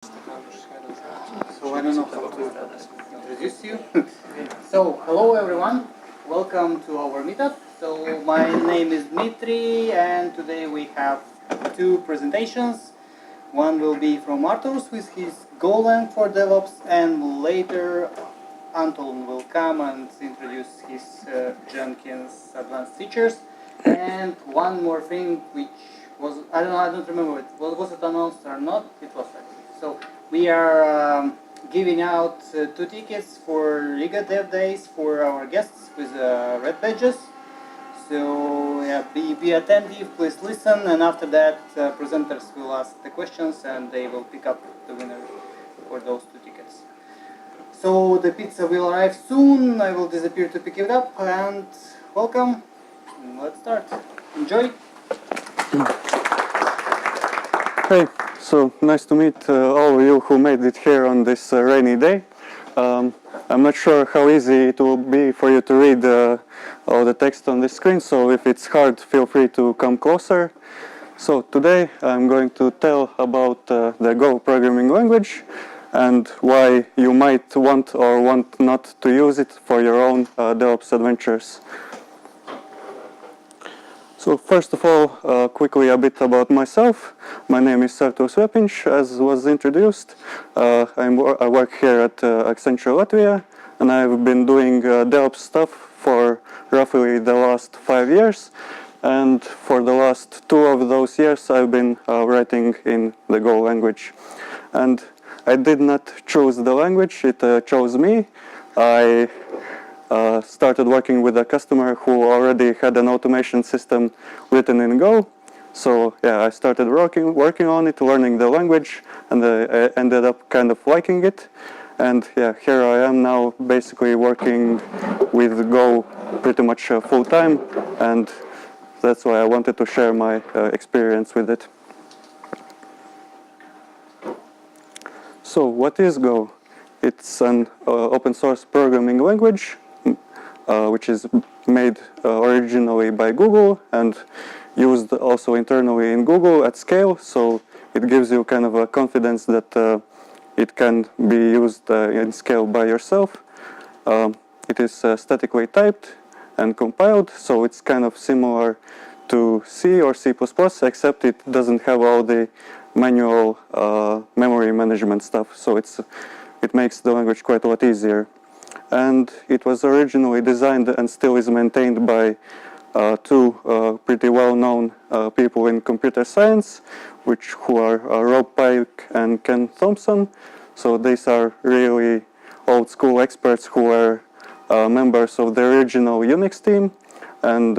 So I don't know how to introduce you. So hello everyone, welcome to our meetup. So my name is Dmitry, and today we have two presentations. One will be from Arturs with his Golang for DevOps, and later Anton will come and introduce his Jenkins advanced features. And one more thing, which was I don't remember it. Was it announced or not? It was actually. So we are giving out 2 tickets for Riga Dev Days for our guests with red badges. So yeah, be attentive, please listen, and after that presenters will ask the questions and they will pick up the winner for those 2 tickets. So the pizza will arrive soon, I will disappear to pick it up, and welcome. Let's start. Enjoy. Hey, so nice to meet all of you who made it here on this rainy day. I'm not sure how easy it will be for you to read all the text on the screen, so if it's hard, feel free to come closer. So today I'm going to tell about the Go programming language and why you might want or want not to use it for your own DevOps adventures. So first of all, quickly a bit about myself. My name is Arturs, as was introduced. I work here at Accenture Latvia, and I've been doing DevOps stuff for roughly the last 5 years. And for the last 2 of those years, I've been writing in the Go language. And I did not choose the language, it chose me. I started working with a customer who already had an automation system written in Go. So yeah, I started working on it, learning the language, and I ended up kind of liking it. And yeah, here I am now basically working with Go pretty much full time, and that's why I wanted to share my experience with it. So what is Go? It's an open source programming language which is made originally by Google and used also internally in Google at scale. So it gives you kind of a confidence that it can be used in scale by yourself. It is statically typed and compiled, so it's kind of similar to C or C++, except it doesn't have all the manual memory management stuff. So it makes the language quite a lot easier. And it was originally designed and still is maintained by 2 pretty well-known people in computer science, who are Rob Pike and Ken Thompson. So these are really old-school experts who are members of the original Unix team, and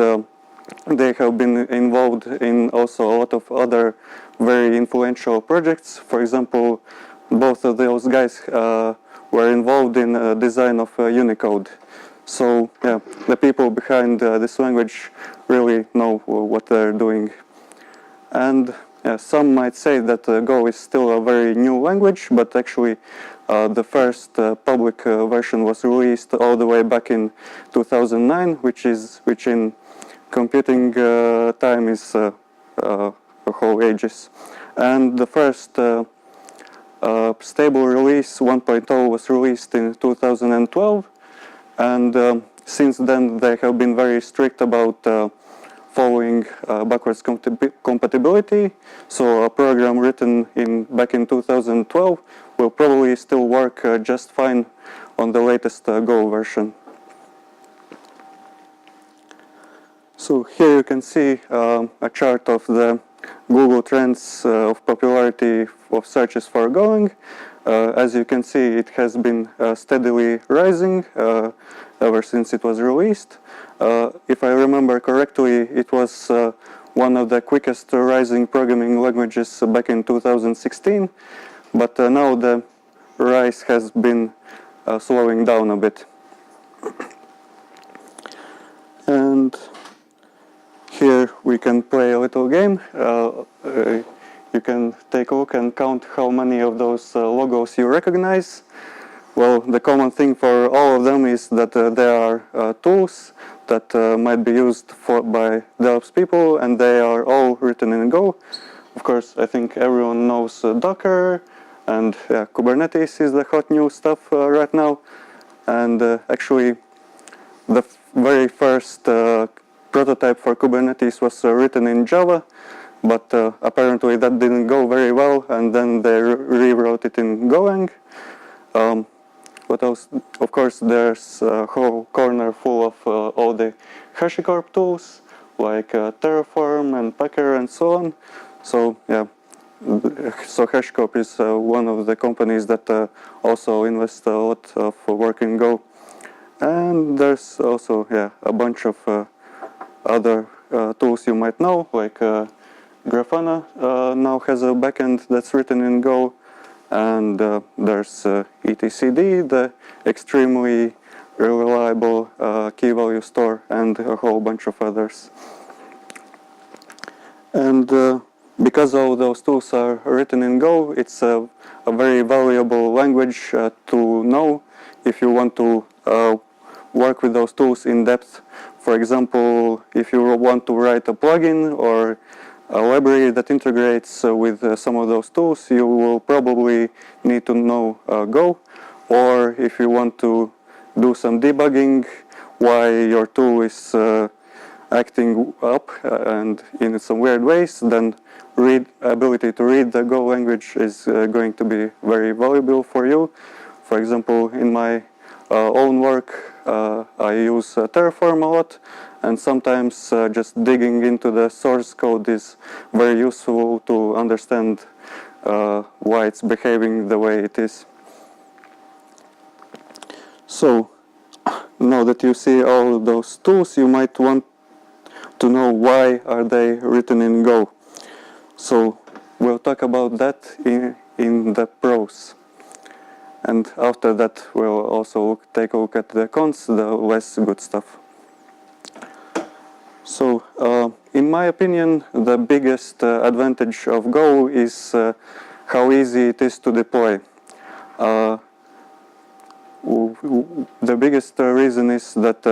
they have been involved in also a lot of other very influential projects. For example, both of those guys were involved in design of Unicode. So yeah, the people behind this language really know what they're doing. And yeah, some might say that Go is still a very new language, but actually the first public version was released all the way back in 2009, which in computing time is a whole ages. And the first stable release 1.0 was released in 2012, and since then they have been very strict about following backwards compatibility. So a program written back in 2012 will probably still work just fine on the latest Go version. So here you can see a chart of the Google trends of popularity of searches for Golang. As you can see, it has been steadily rising ever since it was released. If I remember correctly, it was one of the quickest rising programming languages back in 2016, but now the rise has been slowing down a bit. And here we can play a little game. You can take a look and count how many of those logos you recognize. Well, the common thing for all of them is that there are tools that might be used by DevOps people, and they are all written in Go. Of course, I think everyone knows Docker, And yeah, Kubernetes is the hot new stuff right now. And actually, the very first prototype for Kubernetes was written in Java, but apparently that didn't go very well, and then they rewrote it in Golang. What else? Of course, there's a whole corner full of all the HashiCorp tools, like Terraform and Packer and so on. So yeah, so HashiCorp is one of the companies that also invest a lot of work in Go. And there's also a bunch of other tools you might know, like Grafana now has a backend that's written in Go, and there's etcd, the extremely reliable key value store, and a whole bunch of others. And because all those tools are written in Go, it's a very valuable language to know if you want to work with those tools in depth. For example, if you want to write a plugin or a library that integrates with some of those tools, you will probably need to know Go. Or if you want to do some debugging why your tool is acting up and in some weird ways, then ability to read the Go language is going to be very valuable for you. For example, in my own work, I use Terraform a lot, and sometimes just digging into the source code is very useful to understand why it's behaving the way it is. So, now that you see all of those tools, you might want to know why are they written in Go. So, we'll talk about that in the pros. And after that, we'll also take a look at the cons, the less good stuff. So, in my opinion, the biggest advantage of Go is how easy it is to deploy. The biggest reason is that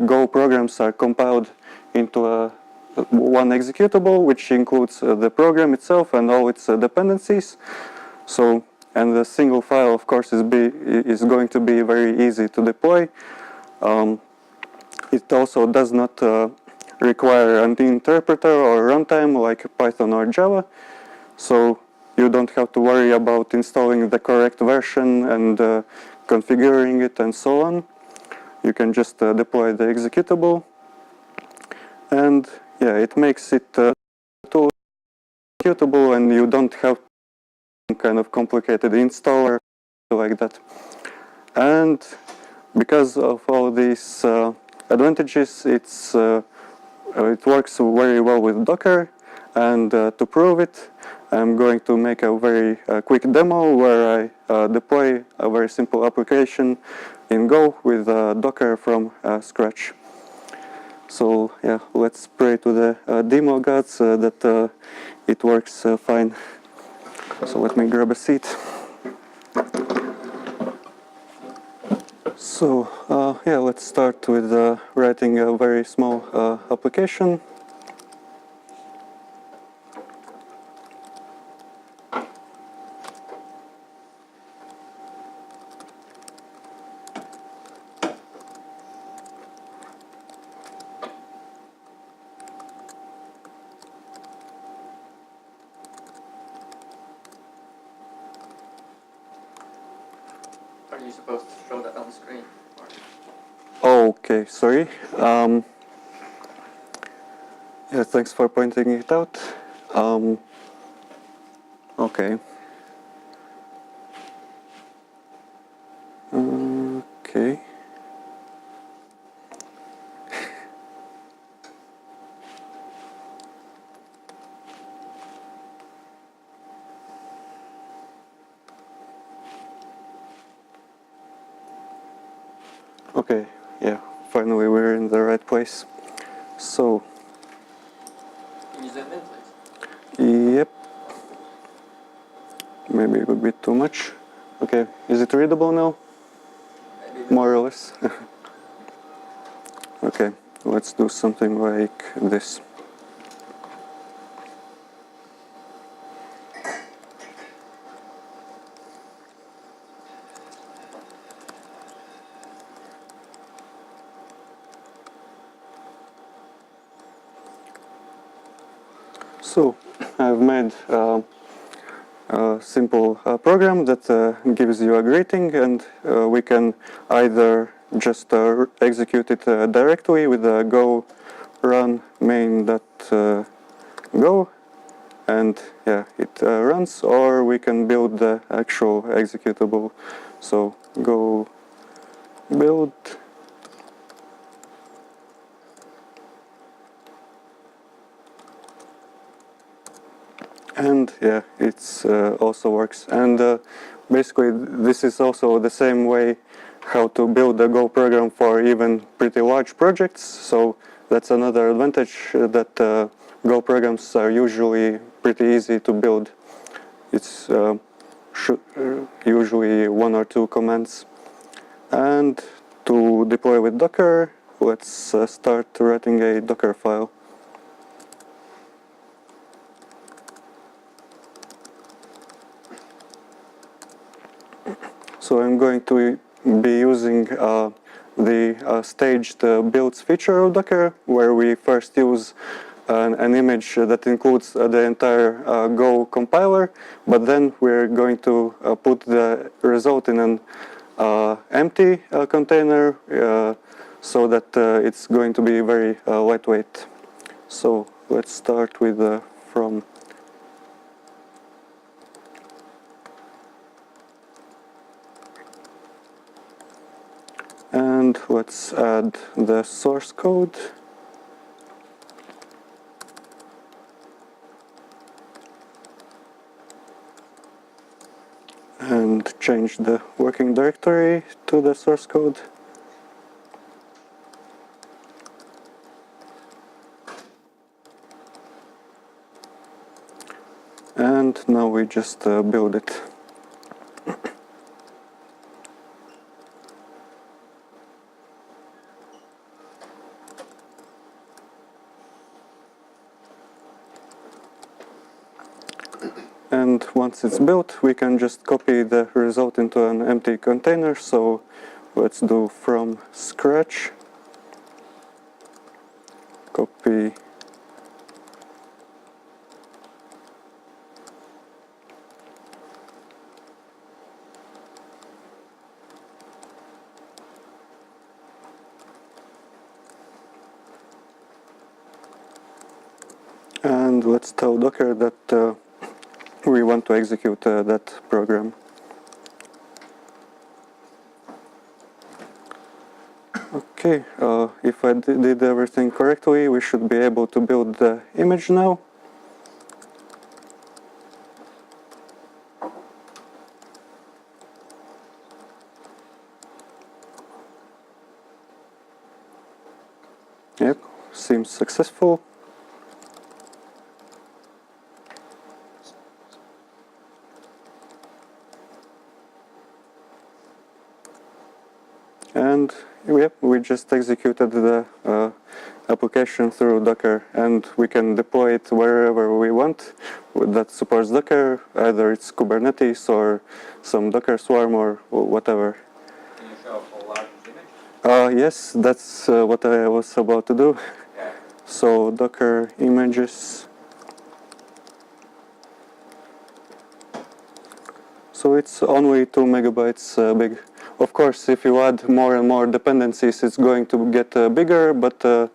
Go programs are compiled into one executable, which includes the program itself and all its dependencies. So, and the single file, of course, is going to be very easy to deploy. It also does not require an interpreter or runtime like Python or Java. So you don't have to worry about installing the correct version and configuring it and so on. You can just deploy the executable. And yeah, it makes it tool executable, and you don't have kind of complicated installer like that. And because of all these advantages, it works very well with Docker. And to prove it, I'm going to make a very quick demo where I deploy a very simple application in Go with Docker from scratch. So yeah, let's pray to the demo gods that it works fine. So let me grab a seat. So yeah, let's start with writing a very small application. Are you supposed to show that on the screen? Okay, sorry. Yeah, thanks for pointing it out. Okay. Okay. Okay, yeah, finally we're in the right place. So, Can you zoom in, please? yep, maybe a bit too much. Okay, is it readable now? Maybe More or less. Okay, let's do something like this. So I've made a simple program that gives you a greeting, and we can either just execute it directly with the go run main.go, and yeah, it runs, or we can build the actual executable. So go build, and yeah, it's also works. And basically this is also the same way how to build a Go program for even pretty large projects. So that's another advantage, that Go programs are usually pretty easy to build. It's usually 1 or 2 commands. And to deploy with Docker, let's start writing a Docker file. So I'm going to be using the staged builds feature of Docker, where we first use an image that includes the entire Go compiler, but then we're going to put the result in an empty container, so that it's going to be very lightweight. So let's start with from. And let's add the source code. And change the working directory to the source code. And now we just build it. And once it's built, we can just copy the result into an empty container. So let's do from scratch, copy, and let's tell Docker that we want to execute that program. Okay, if I did everything correctly, we should be able to build the image now. Yep, seems successful. And yep, we just executed the application through Docker, and we can deploy it wherever we want that supports Docker, either it's Kubernetes or some Docker swarm or whatever. Can you show a full large image? Yes, that's what I was about to do. Yeah. So Docker images. So it's only 2 megabytes big. Of course, if you add more and more dependencies, it's going to get bigger, but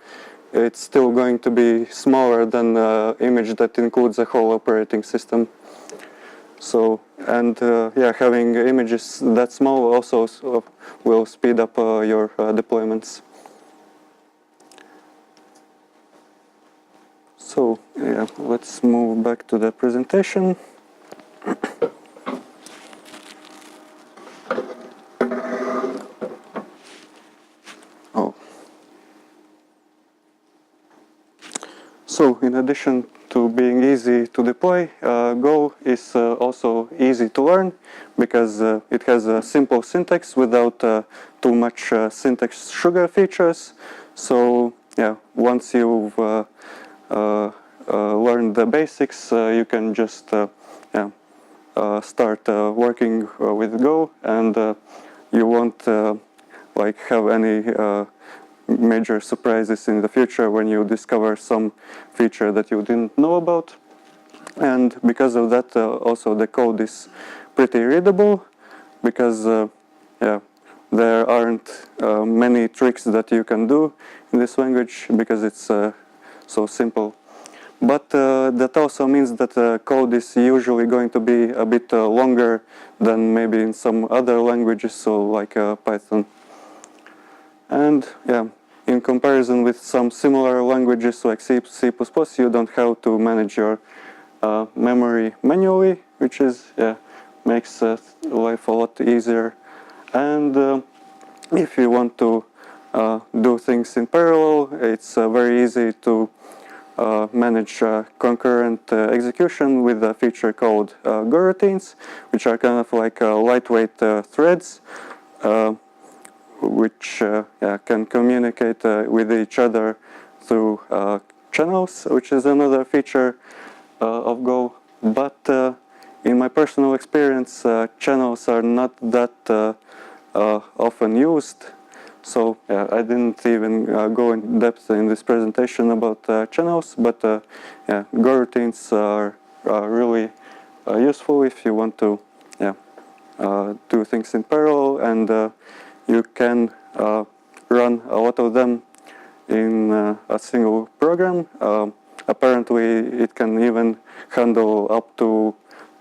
it's still going to be smaller than an image that includes a whole operating system. So, and yeah, having images that small also will speed up your deployments. So, yeah, let's move back to the presentation. So, in addition to being easy to deploy, Go is also easy to learn because it has a simple syntax without too much syntax sugar features. So, yeah, once you've learned the basics, you can just start working with Go, and you won't like have any major surprises in the future when you discover some feature that you didn't know about. And because of that, also the code is pretty readable, because yeah, there aren't many tricks that you can do in this language because it's so simple. But that also means that code is usually going to be a bit longer than maybe in some other languages, so like Python. And yeah, in comparison with some similar languages like C++, you don't have to manage your memory manually, which is makes life a lot easier. And if you want to do things in parallel, it's very easy to manage concurrent execution with a feature called goroutines, which are kind of like lightweight threads, which can communicate with each other through channels, which is another feature of Go. But in my personal experience, channels are not that often used. So I didn't even go in depth in this presentation about channels, but goroutines are really useful if you want to do things in parallel, and you can run a lot of them in a single program. Apparently, it can even handle up to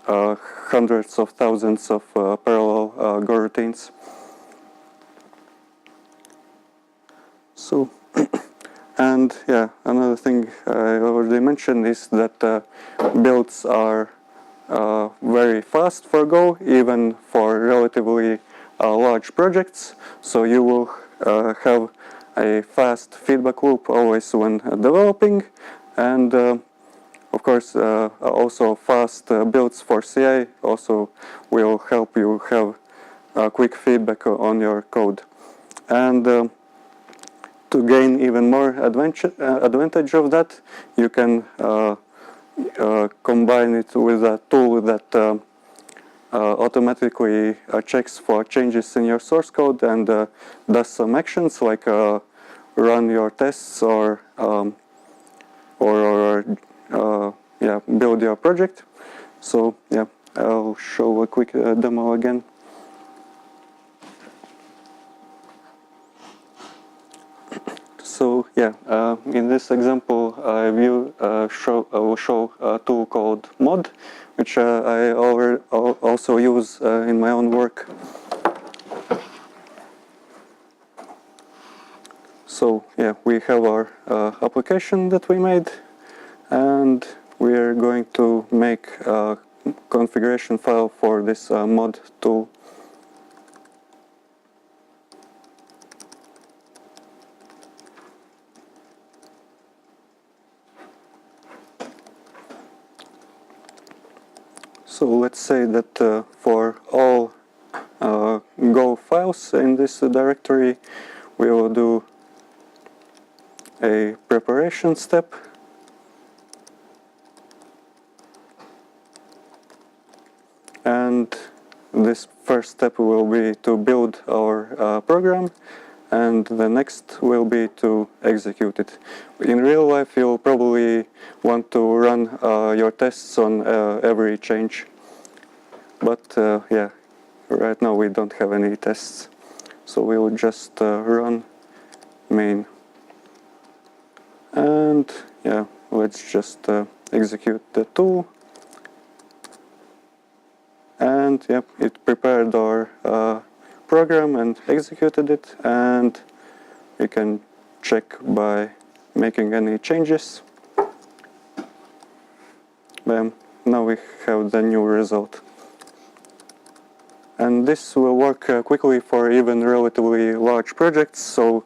hundreds of thousands of parallel goroutines. So, and another thing I already mentioned is that builds are very fast for Go, even for relatively large projects. So you will have a fast feedback loop always when developing, and of course also fast builds for CI also will help you have quick feedback on your code. And to gain even more advantage of that, you can combine it with a tool that automatically checks for changes in your source code and does some actions like run your tests or build your project. So I'll show a quick demo again. So in this example, I will show a tool called mod, which I also use in my own work. So we have our application that we made, and we are going to make a configuration file for this mod tool. So let's say that for all Go files in this directory, we will do a preparation step. And this first step will be to build our program, and the next will be to execute it. In real life, you'll probably want to run your tests on every change. But right now we don't have any tests. So we will just run main. And let's just execute the tool. And it prepared our program and executed it, and we can check by making any changes. Bam, now we have the new result. And this will work quickly for even relatively large projects, so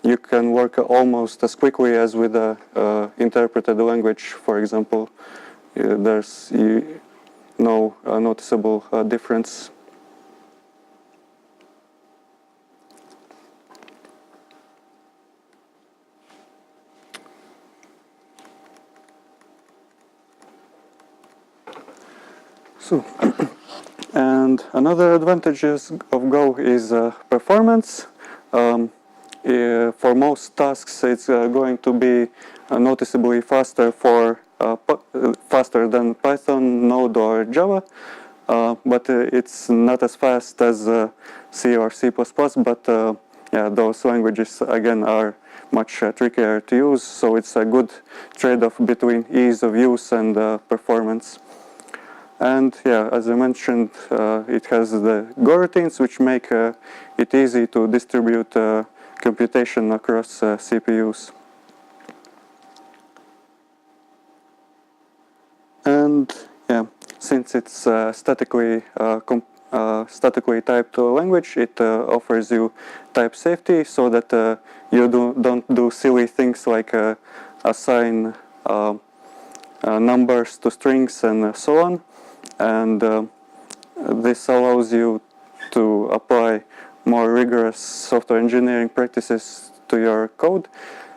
you can work almost as quickly as with a interpreted language, for example. There's no noticeable difference. So, and another advantage of Go is performance. For most tasks, it's going to be noticeably faster for faster than Python, Node, or Java, but it's not as fast as C or C++. But yeah, those languages again are much trickier to use, so it's a good trade-off between ease of use and performance. And yeah, as I mentioned, it has the Go routines, which make it easy to distribute computation across CPUs. And yeah, since it's statically typed language, it offers you type safety, so that you don't do silly things like assign numbers to strings and so on. And this allows you to apply more rigorous software engineering practices to your code.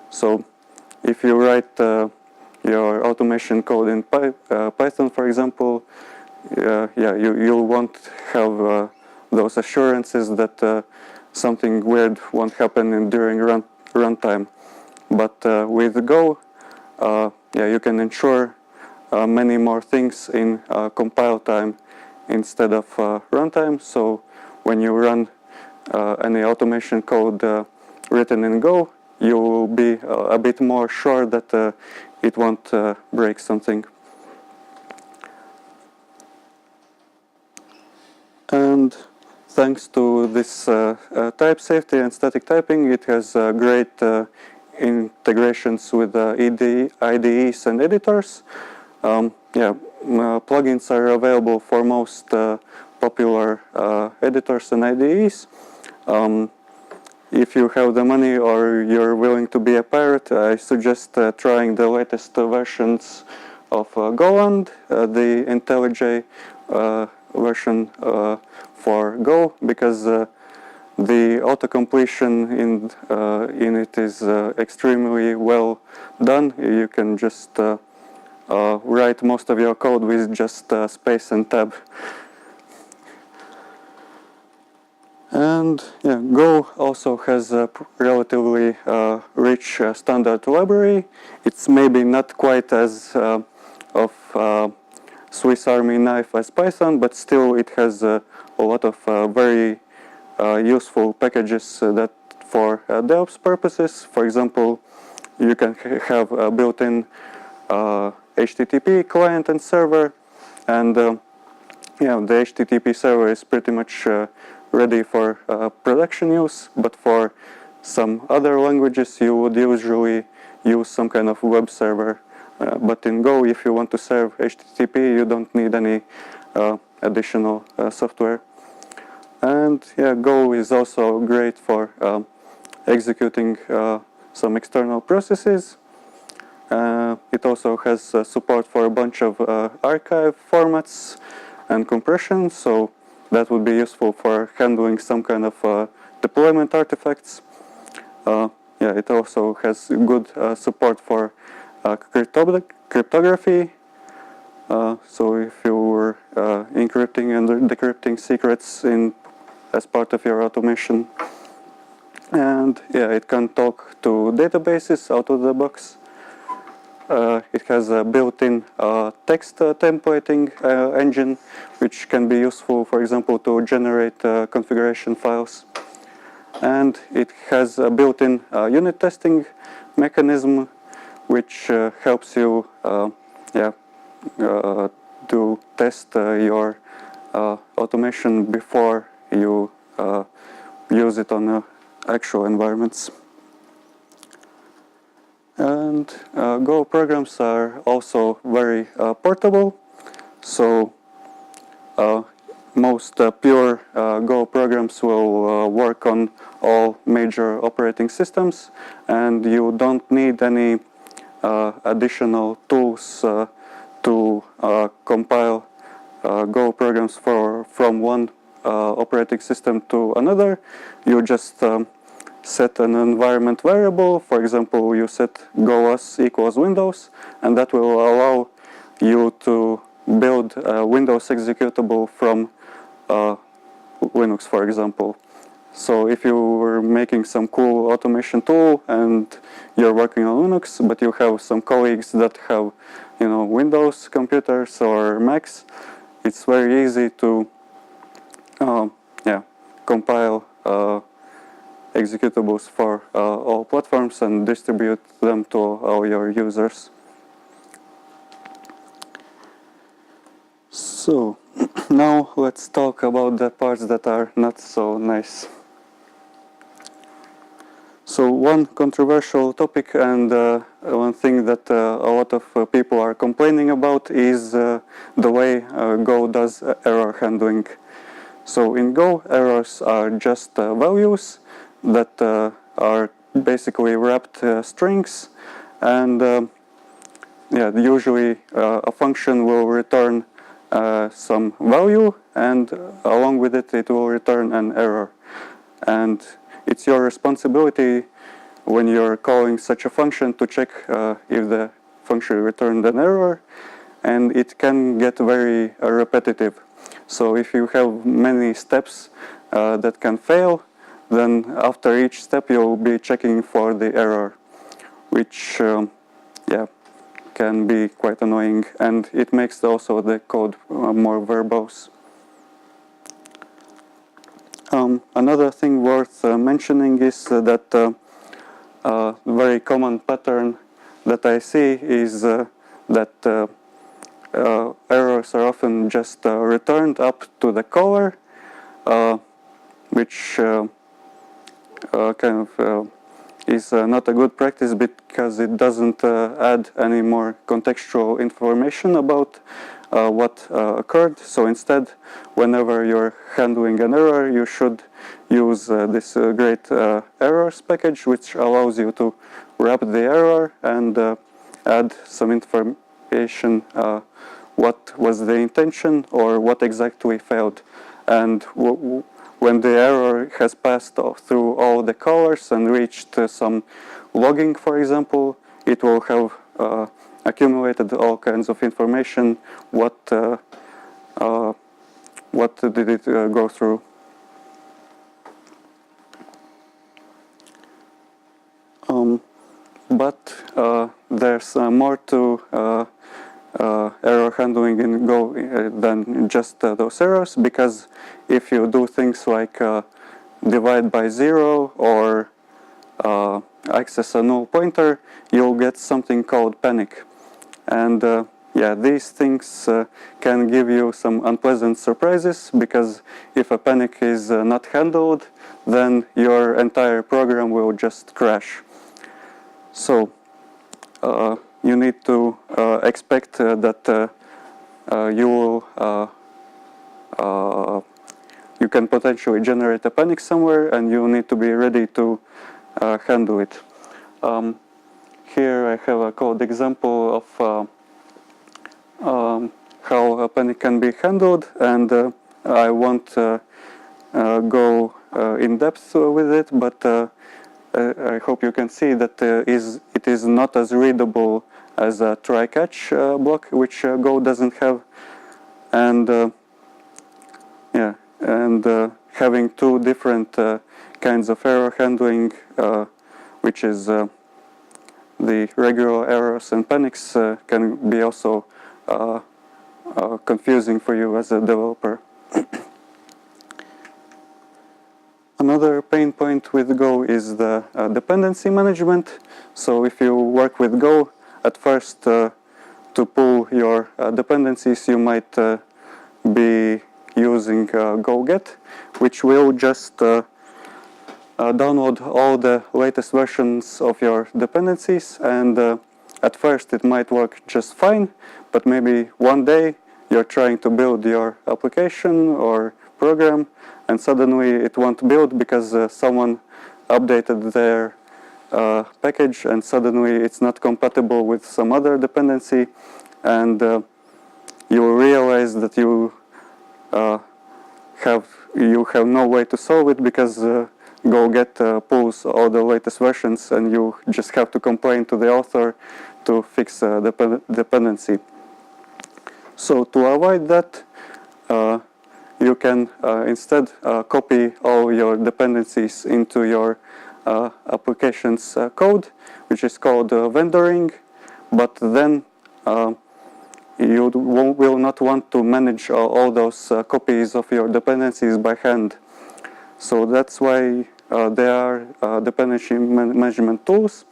So if you write your automation code in Python, for example, you won't have those assurances that something weird won't happen during runtime. But with Go, you can ensure many more things in compile time instead of runtime. So when you run any automation code written in Go, you will be a bit more sure that it won't break something. And thanks to this type safety and static typing, it has great integrations with IDEs and editors. Plugins are available for most popular editors and IDEs. If you have the money or you're willing to be a pirate, I suggest trying the latest versions of Golang, the IntelliJ version for Go, because the autocompletion in it is extremely well done. You can just write most of your code with just space and tab. And yeah, Go also has a relatively rich standard library. It's maybe not quite as of Swiss Army knife as Python, but still it has a lot of very useful packages that for DevOps purposes. For example, you can have a built-in HTTP client and server, and the HTTP server is pretty much ready for production use. But for some other languages, you would usually use some kind of web server. But in Go, if you want to serve HTTP, you don't need any additional software. And yeah, Go is also great for executing some external processes. It also has support for a bunch of archive formats and compression, so that would be useful for handling some kind of deployment artifacts. It also has good support for cryptography. So if you were encrypting and decrypting secrets as part of your automation. And yeah, it can talk to databases out of the box. It has a built-in text templating engine, which can be useful, for example, to generate configuration files. And it has a built-in unit testing mechanism, which helps you to test your automation before you use it on actual environments. And Go programs are also very portable. So most pure Go programs will work on all major operating systems, and you don't need any additional tools to compile Go programs from one operating system to another. You just set an environment variable. For example, you set goas equals Windows, and that will allow you to build a Windows executable from Linux, for example. So if you were making some cool automation tool and you're working on Linux, but you have some colleagues that have, Windows computers or Macs, it's very easy to, compile executables for all platforms and distribute them to all your users. So now let's talk about the parts that are not so nice. So one controversial topic and one thing that a lot of people are complaining about is the way Go does error handling. So in Go, errors are just values that are basically wrapped strings, and usually a function will return some value, and along with it, it will return an error. And it's your responsibility when you're calling such a function to check if the function returned an error, and it can get very repetitive. So if you have many steps that can fail, then after each step you'll be checking for the error, which can be quite annoying, and it makes also the code more verbose. Another thing worth mentioning is that a very common pattern that I see is that errors are often just returned up to the caller, which is not a good practice because it doesn't add any more contextual information about what occurred. So instead, whenever you're handling an error, you should use this great errors package, which allows you to wrap the error and add some information, what was the intention or what exactly failed. And when the error has passed through all the callers and reached some logging, for example, it will have accumulated all kinds of information. What did it go through? But there's more to error handling in Go than just those errors, because if you do things like divide by 0 or access a null pointer, you'll get something called panic. And these things can give you some unpleasant surprises, because if a panic is not handled, then your entire program will just crash. So you need to expect that you can potentially generate a panic somewhere, and you need to be ready to handle it. Here I have a code example of how a panic can be handled, and I won't go in depth with it, but I hope you can see that it is not as readable as a try-catch block, which Go doesn't have, and having two different kinds of error handling, which is the regular errors and panics, can be also confusing for you as a developer. Another pain point with Go is the dependency management. So if you work with Go, at first to pull your dependencies, you might be using GoGet, which will just download all the latest versions of your dependencies, and at first it might work just fine, but maybe one day you're trying to build your application or program, and suddenly it won't build because someone updated their package, and suddenly it's not compatible with some other dependency, and you will realize that you have no way to solve it, because GoGet pulls all the latest versions, and you just have to complain to the author to fix the dependency. So to avoid that, you can instead copy all your dependencies into your application's code, which is called vendoring, but then you will not want to manage all those copies of your dependencies by hand. So that's why there are dependency management tools.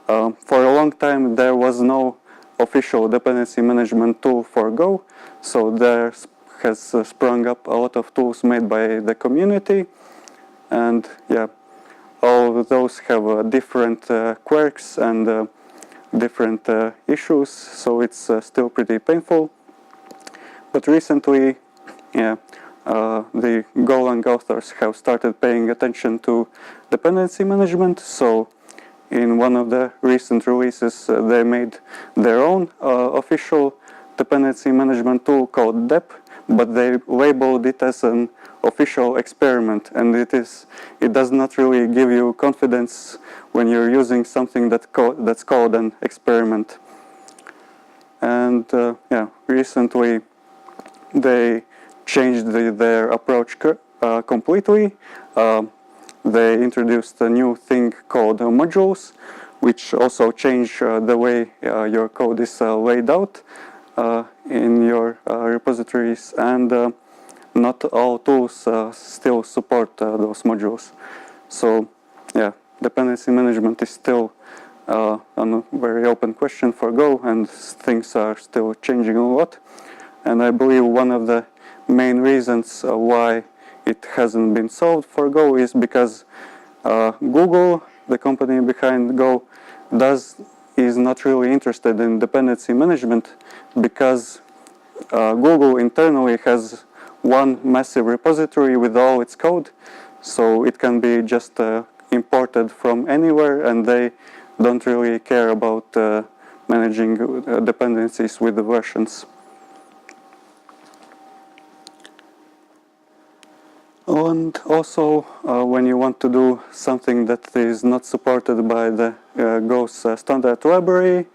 For a long time there was no official dependency management tool for Go, so there has sprung up a lot of tools made by the community, and yeah, all of those have different quirks and different issues, so it's still pretty painful. But recently, yeah, the Golang authors have started paying attention to dependency management, so in one of the recent releases they made their own official dependency management tool called DEP, but they labeled it as an official experiment, and it does not really give you confidence when you're using something that's called an experiment. And yeah, recently they changed their approach completely. They introduced a new thing called modules, which also change the way your code is laid out in your repositories, and not all tools still support those modules. So yeah, dependency management is still a very open question for Go, and things are still changing a lot. And I believe one of the main reasons why it hasn't been solved for Go is because Google, the company behind Go, is not really interested in dependency management, because Google internally has one massive repository with all its code, so it can be just imported from anywhere, and they don't really care about managing dependencies with the versions. And also, when you want to do something that is not supported by the Go's standard library,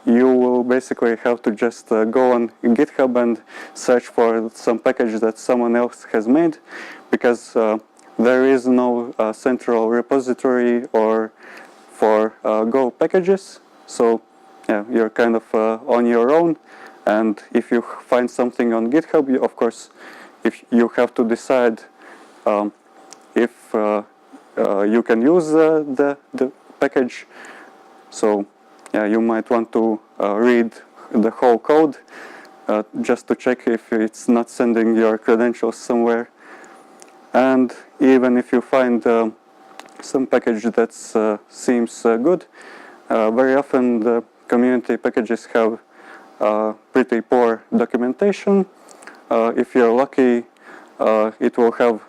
you will basically have to just go on GitHub and search for some package that someone else has made, because there is no central repository or for Go packages. So yeah, you're kind of on your own, and if you find something on GitHub, of course, if you have to decide if you can use the package. So yeah, you might want to read the whole code just to check if it's not sending your credentials somewhere. And even if you find some package that seems good, very often the community packages have pretty poor documentation. If you're lucky, it will have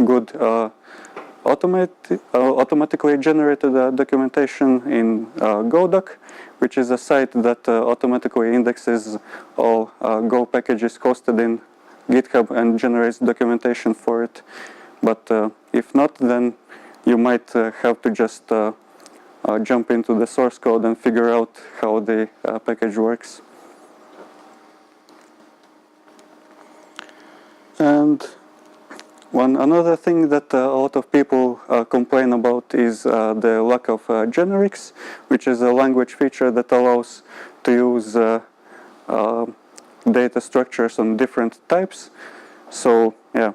good automatically generated documentation in Godoc, which is a site that automatically indexes all Go packages hosted in GitHub and generates documentation for it. But if not, then you might have to just jump into the source code and figure out how the package works. And another thing that a lot of people complain about is the lack of generics, which is a language feature that allows to use data structures on different types. So yeah,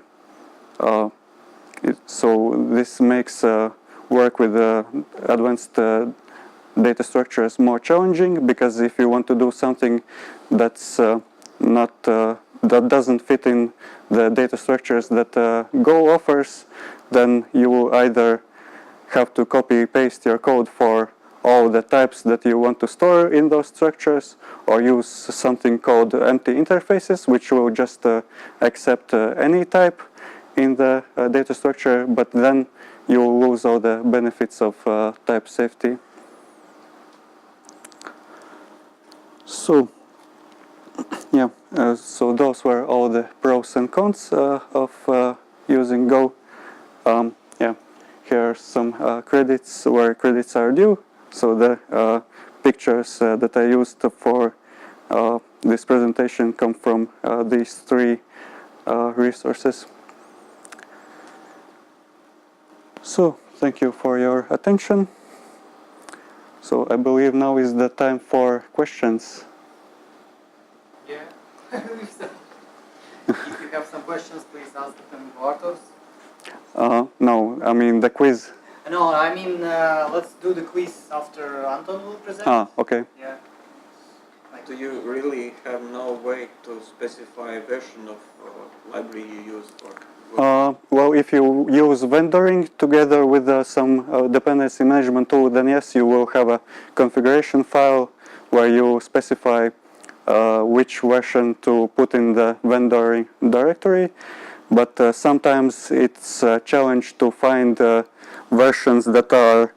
so this makes work with advanced data structures more challenging, because if you want to do something that's that doesn't fit in the data structures that Go offers, then you will either have to copy paste your code for all the types that you want to store in those structures, or use something called empty interfaces, which will just accept any type in the data structure, but then you will lose all the benefits of type safety. So yeah, so those were all the pros and cons of using Go. Yeah, here are some credits where credits are due. So the pictures that I used for this presentation come from these three resources. So, thank you for your attention. So, I believe now is the time for questions. Yeah. If you have some questions, please ask them to Arturs. No, I mean the quiz. No, I mean, let's do the quiz after Anton will present. Okay. Yeah. Do you really have no way to specify a version of library you use for? Well, if you use vendoring together with some dependency management tool, then yes, you will have a configuration file where you specify which version to put in the vendoring directory. But sometimes it's a challenge to find versions that are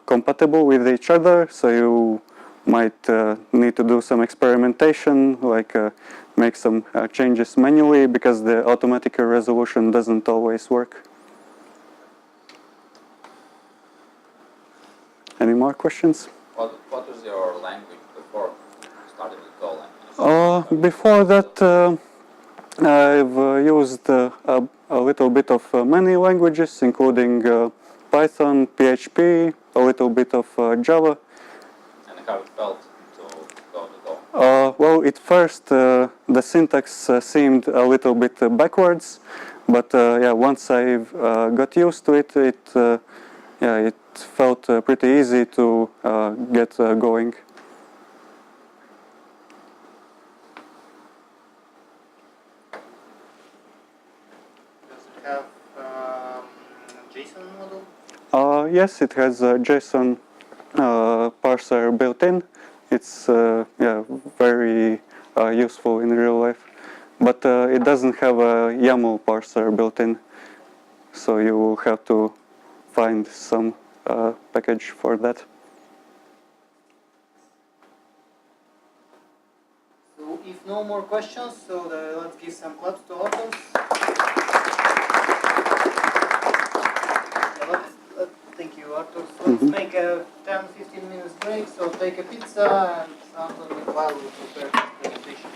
compatible with each other. So you might need to do some experimentation, like make some changes manually, because the automatic resolution doesn't always work. Any more questions? What was your language before starting with Golang? Before that, I've used a little bit of many languages, including Python, PHP, a little bit of Java. And how it felt to go to Go? Well, at first the syntax seemed a little bit backwards, but yeah, once I got used to it, it felt pretty easy to get going. Does it have JSON model? Yes, it has a JSON parser built in. It's yeah, very useful in real life, but it doesn't have a YAML parser built in, so you will have to find some package for that. So if no more questions, so let's give some claps to Arturs. Thank you, Arturs. Let's make a 10-15 minutes break. So take a pizza and Anton meanwhile will prepare his presentation.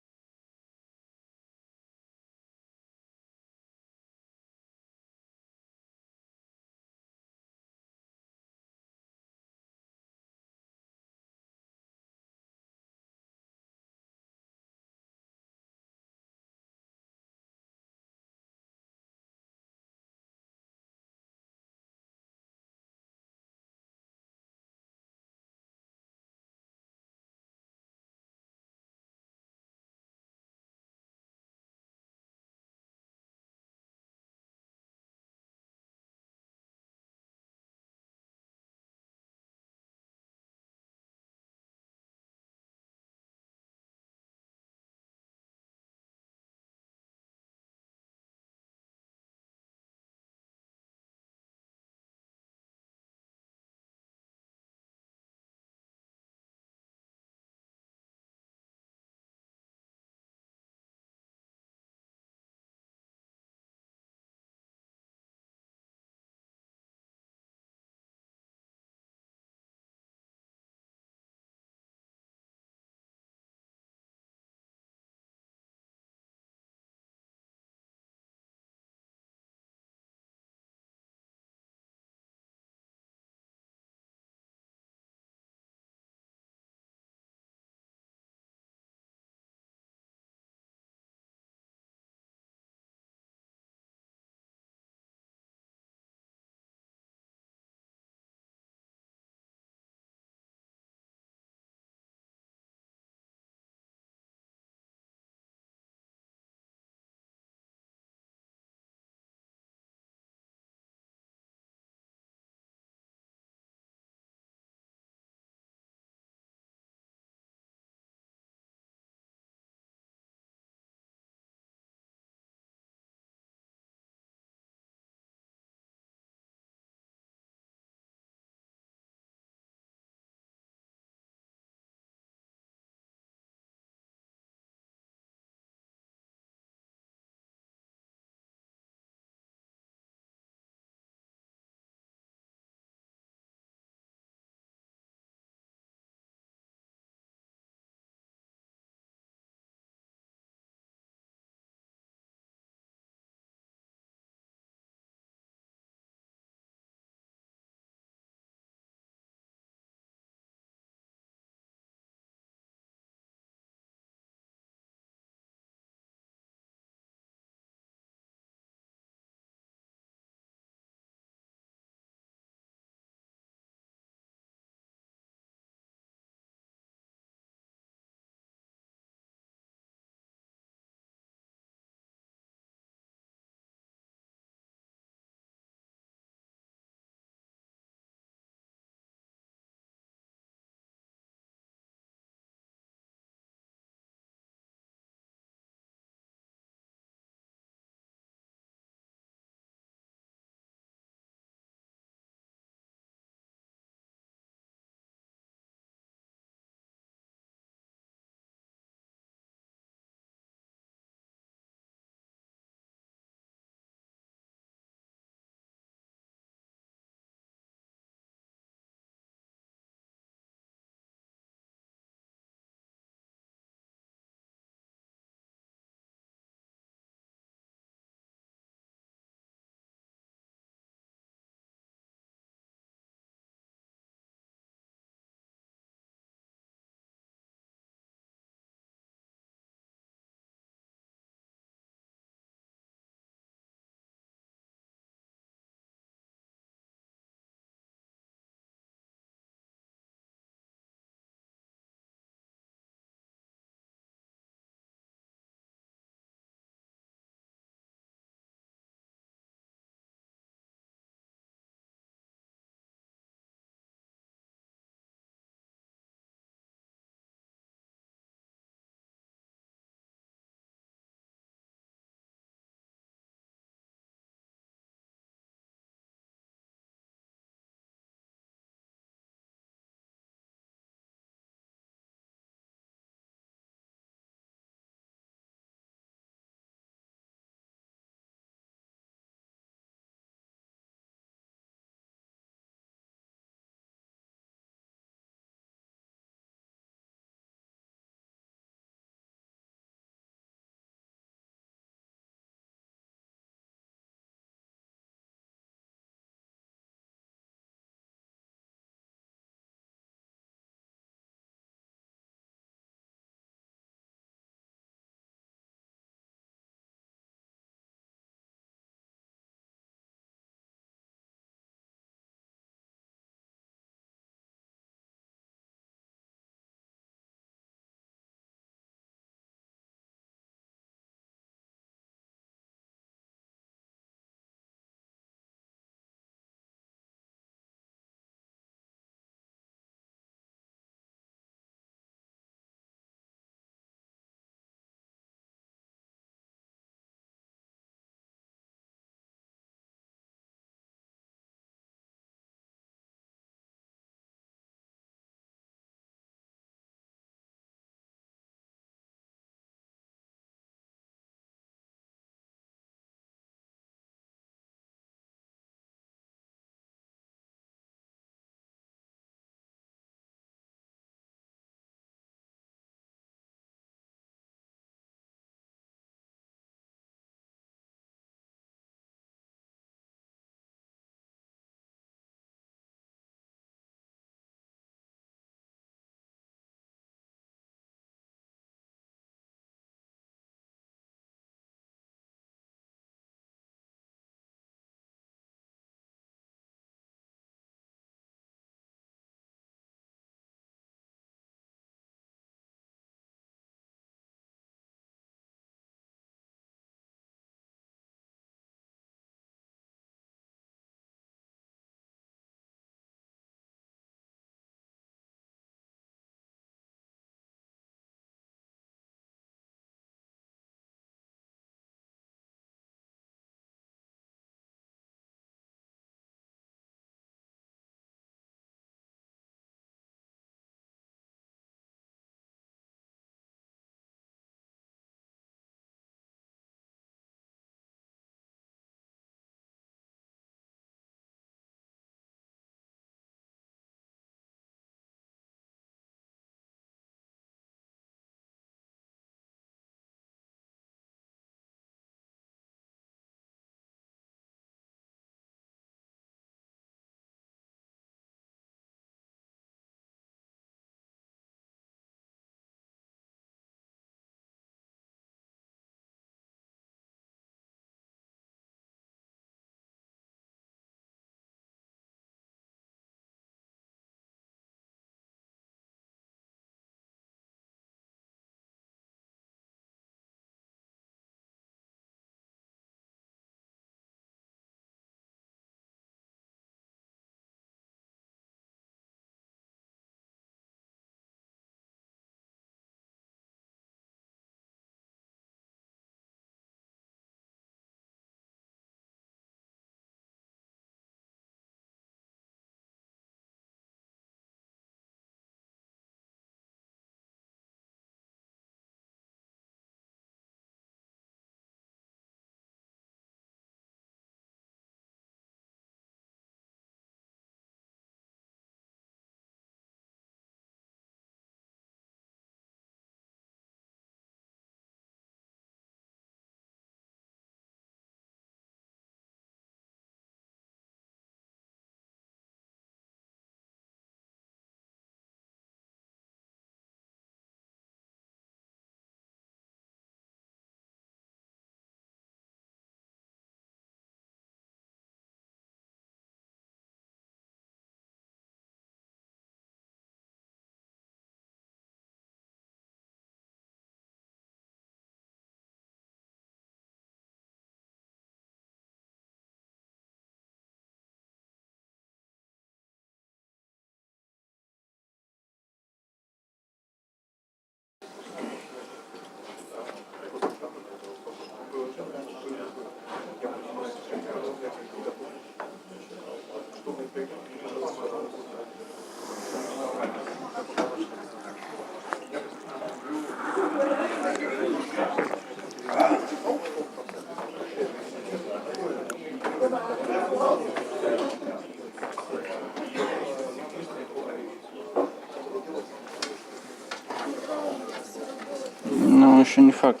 Ну, еще не факт.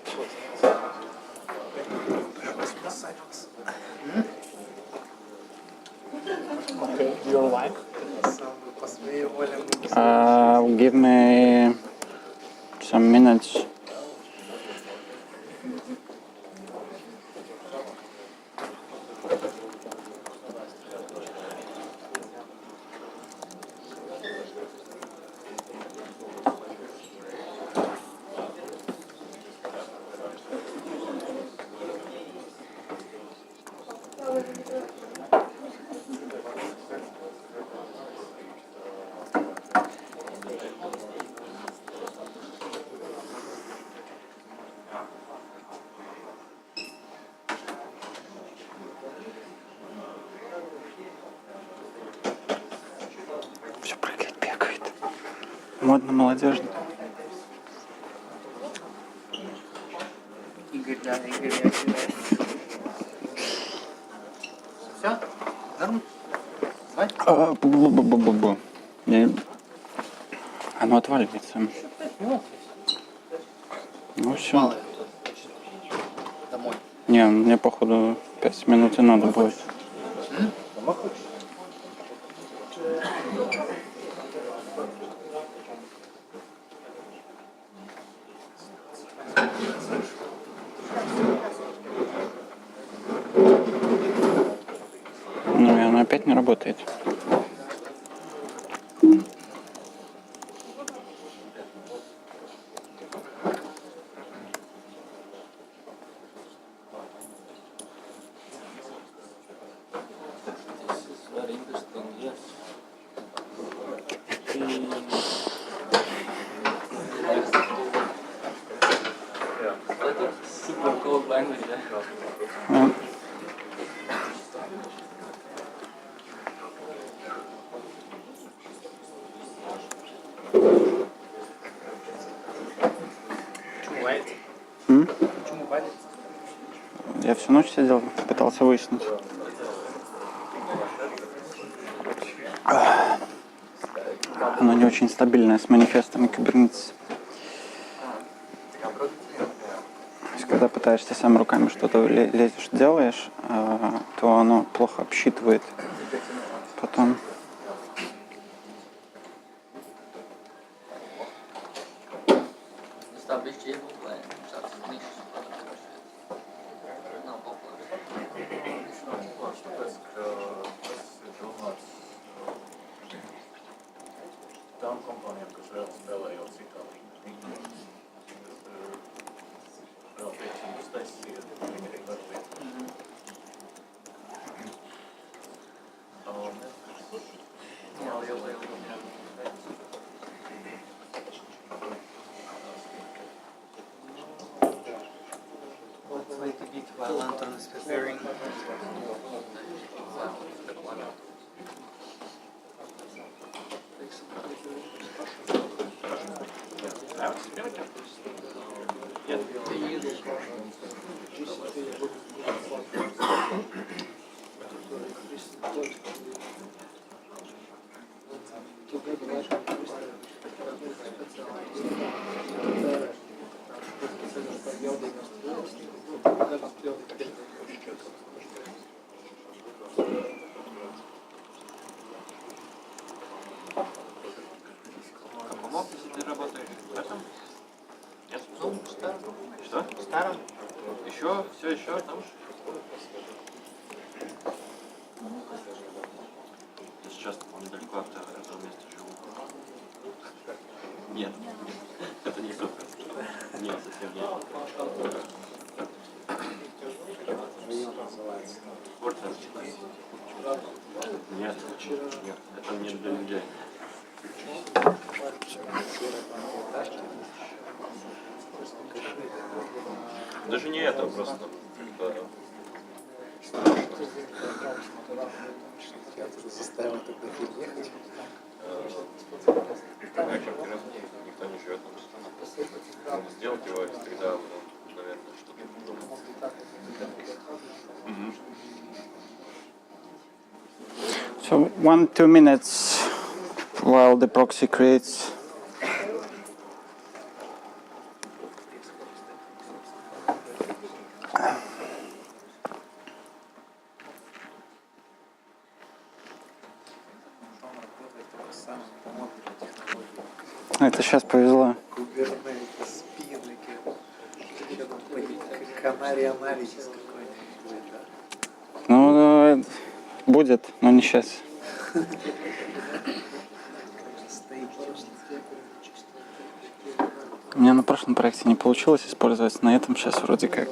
Okay, your wife? Give me some minutes. Все прыгает, бегает. Модно, молодежно. Игорь, да, Игорь, я Все? Норм? Давай. Бу-бу-бу-бу-бу. Оно отваливается. Ну все. Мало. Домой. Не, мне походу 5 минут и надо будет. Ну и оно опять не работает. Very interesting, yes. Super cool language, yeah. Почему валит? М? Почему валит? Я всю ночь сидел, пытался выяснить. Оно не очень стабильное с манифестами Kubernetes. То есть, когда пытаешься сам руками что-то лезешь, делаешь, то оно плохо обсчитывает. Потом Establish table plan, such as niche. No problem. Tām kompānijām, kas vēl spēlē jau citā līmenī. Vēl teiksim, uztaisīja, viņi arī var lietot. Let's wait a bit while Anton is preparing. В офисе ты работаешь в этом? Нет? Ну, старом. Что? Старом. Еще? Все еще там же? Я сейчас, по-моему, недалеко от этого места живу. Нет. Это не тот. Нет, совсем нет. Ордер. Нет, нет, это не для людей. Даже не это, просто эту заставила тогда переехать. Такая квартира, никто не живет там постоянно. Сделать его, и тогда, наверное, что-то думать. So 1-2 minutes while the proxy creates. Это сейчас повезло. Kubernetes, Spinnaker, Canary анализис какой-нибудь, да? Ну, будет, но не сейчас. У меня на прошлом проекте не получилось использовать, на этом сейчас вроде как.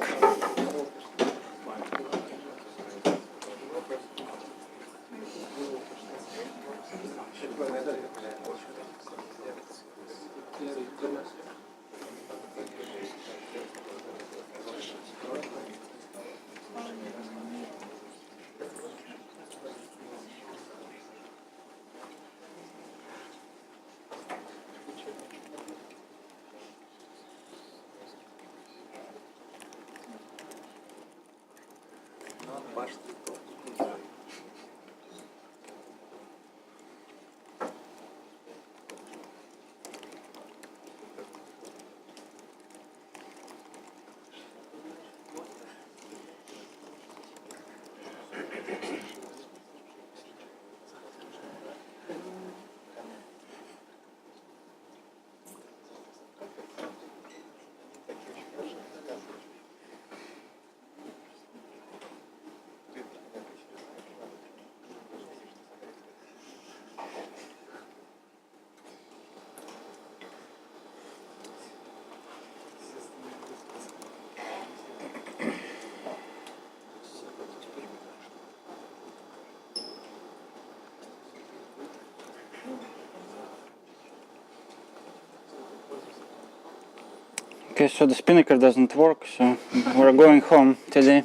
Okay, so the Spinnaker doesn't work, so we're going home today.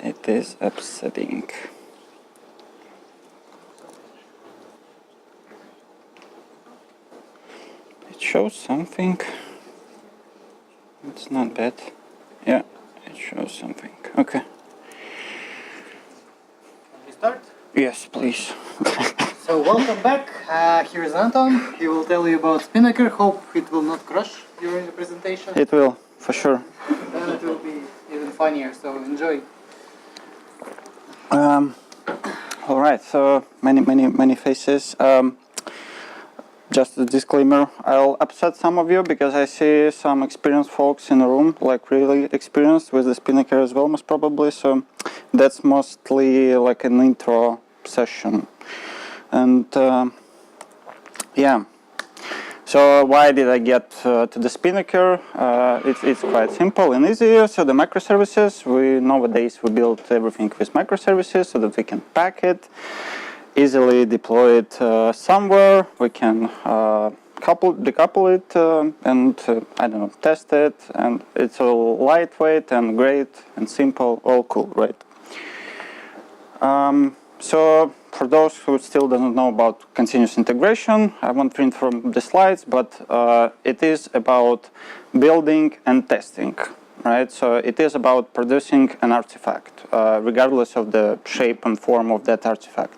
It is upsetting. It shows something. It's not bad. Yeah. It shows something. Okay. We start? Yes, please. So welcome back. Here is Anton. He will tell you about Spinnaker. Hope it will not crash during the presentation. It will, for sure. Then it will be even funnier. So enjoy. All right. So many faces. Just a disclaimer, I'll upset some of you because I see some experienced folks in the room, like really experienced with the Spinnaker as well, most probably. So that's mostly like an intro session. And yeah, so why did I get to the Spinnaker? It's quite simple and easy. So the microservices, nowadays we build everything with microservices so that we can pack it, easily deploy it somewhere. We can decouple it and I don't know, test it, and it's all lightweight and great and simple, all cool, right? So for those who still don't know about continuous integration, I won't print from the slides, but it is about building and testing, right? So it is about producing an artifact, regardless of the shape and form of that artifact.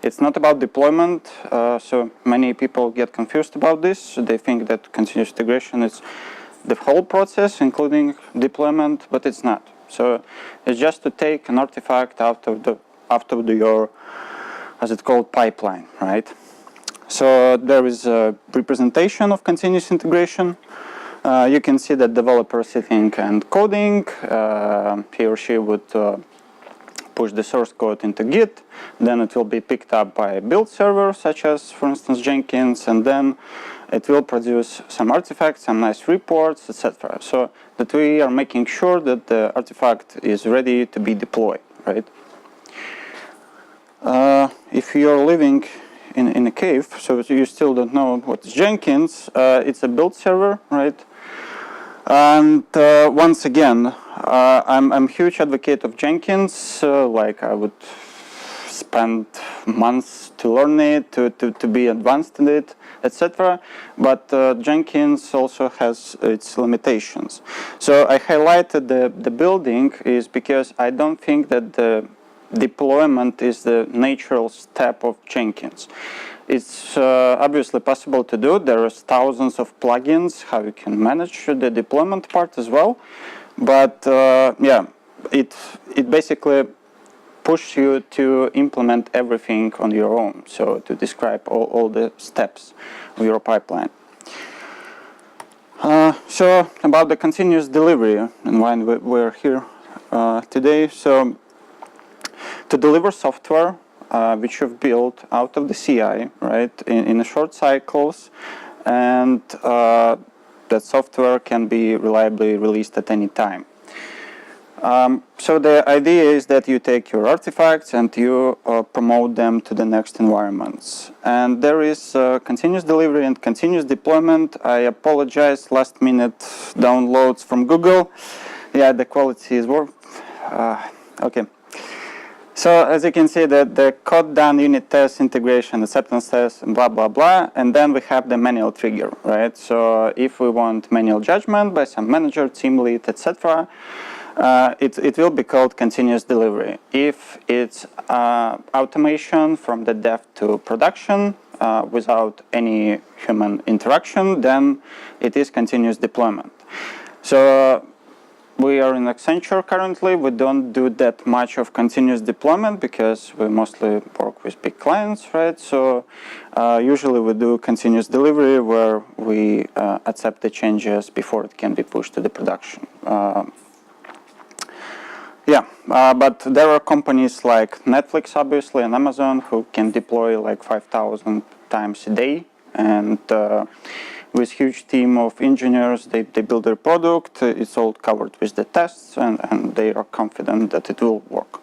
It's not about deployment, so many people get confused about this. They think that continuous integration is the whole process, including deployment, but it's not. So it's just to take an artifact out of your, as it's called, pipeline, right? So there is a representation of continuous integration. You can see that developer sitting and coding. He or she would push the source code into Git, then it will be picked up by a build server, such as, for instance, Jenkins, and then it will produce some artifacts, some nice reports, etc. So that we are making sure that the artifact is ready to be deployed, right? If you're living in a cave, so you still don't know what's Jenkins. It's a build server, right? And once again, I'm a huge advocate of Jenkins. Like I would spend months to learn it, to be advanced in it, etc. But Jenkins also has its limitations. So I highlighted the building is because I don't think that the deployment is the natural step of Jenkins. It's obviously possible to do. There are thousands of plugins how you can manage the deployment part as well. But yeah, it basically pushes you to implement everything on your own. So to describe all the steps of your pipeline. So about the continuous delivery and why we're here today. So to deliver software which you've built out of the CI, right, in short cycles, and that software can be reliably released at any time. So the idea is that you take your artifacts and you promote them to the next environments. And there is continuous delivery and continuous deployment. I apologize, last minute downloads from Google. Yeah, the quality is okay. So as you can see, that the code done, unit tests, integration, acceptance tests, and blah, blah, blah. And then we have the manual trigger, right? So if we want manual judgment by some manager, team lead, etc., it will be called continuous delivery. If it's automation from the dev to production without any human interaction, then it is continuous deployment. So we are in Accenture currently. We don't do that much of continuous deployment because we mostly work with big clients, right? So usually we do continuous delivery where we accept the changes before it can be pushed to the production. But there are companies like Netflix, obviously, and Amazon who can deploy like 5,000 times a day. And with huge team of engineers, they build their product. It's all covered with the tests, and they are confident that it will work.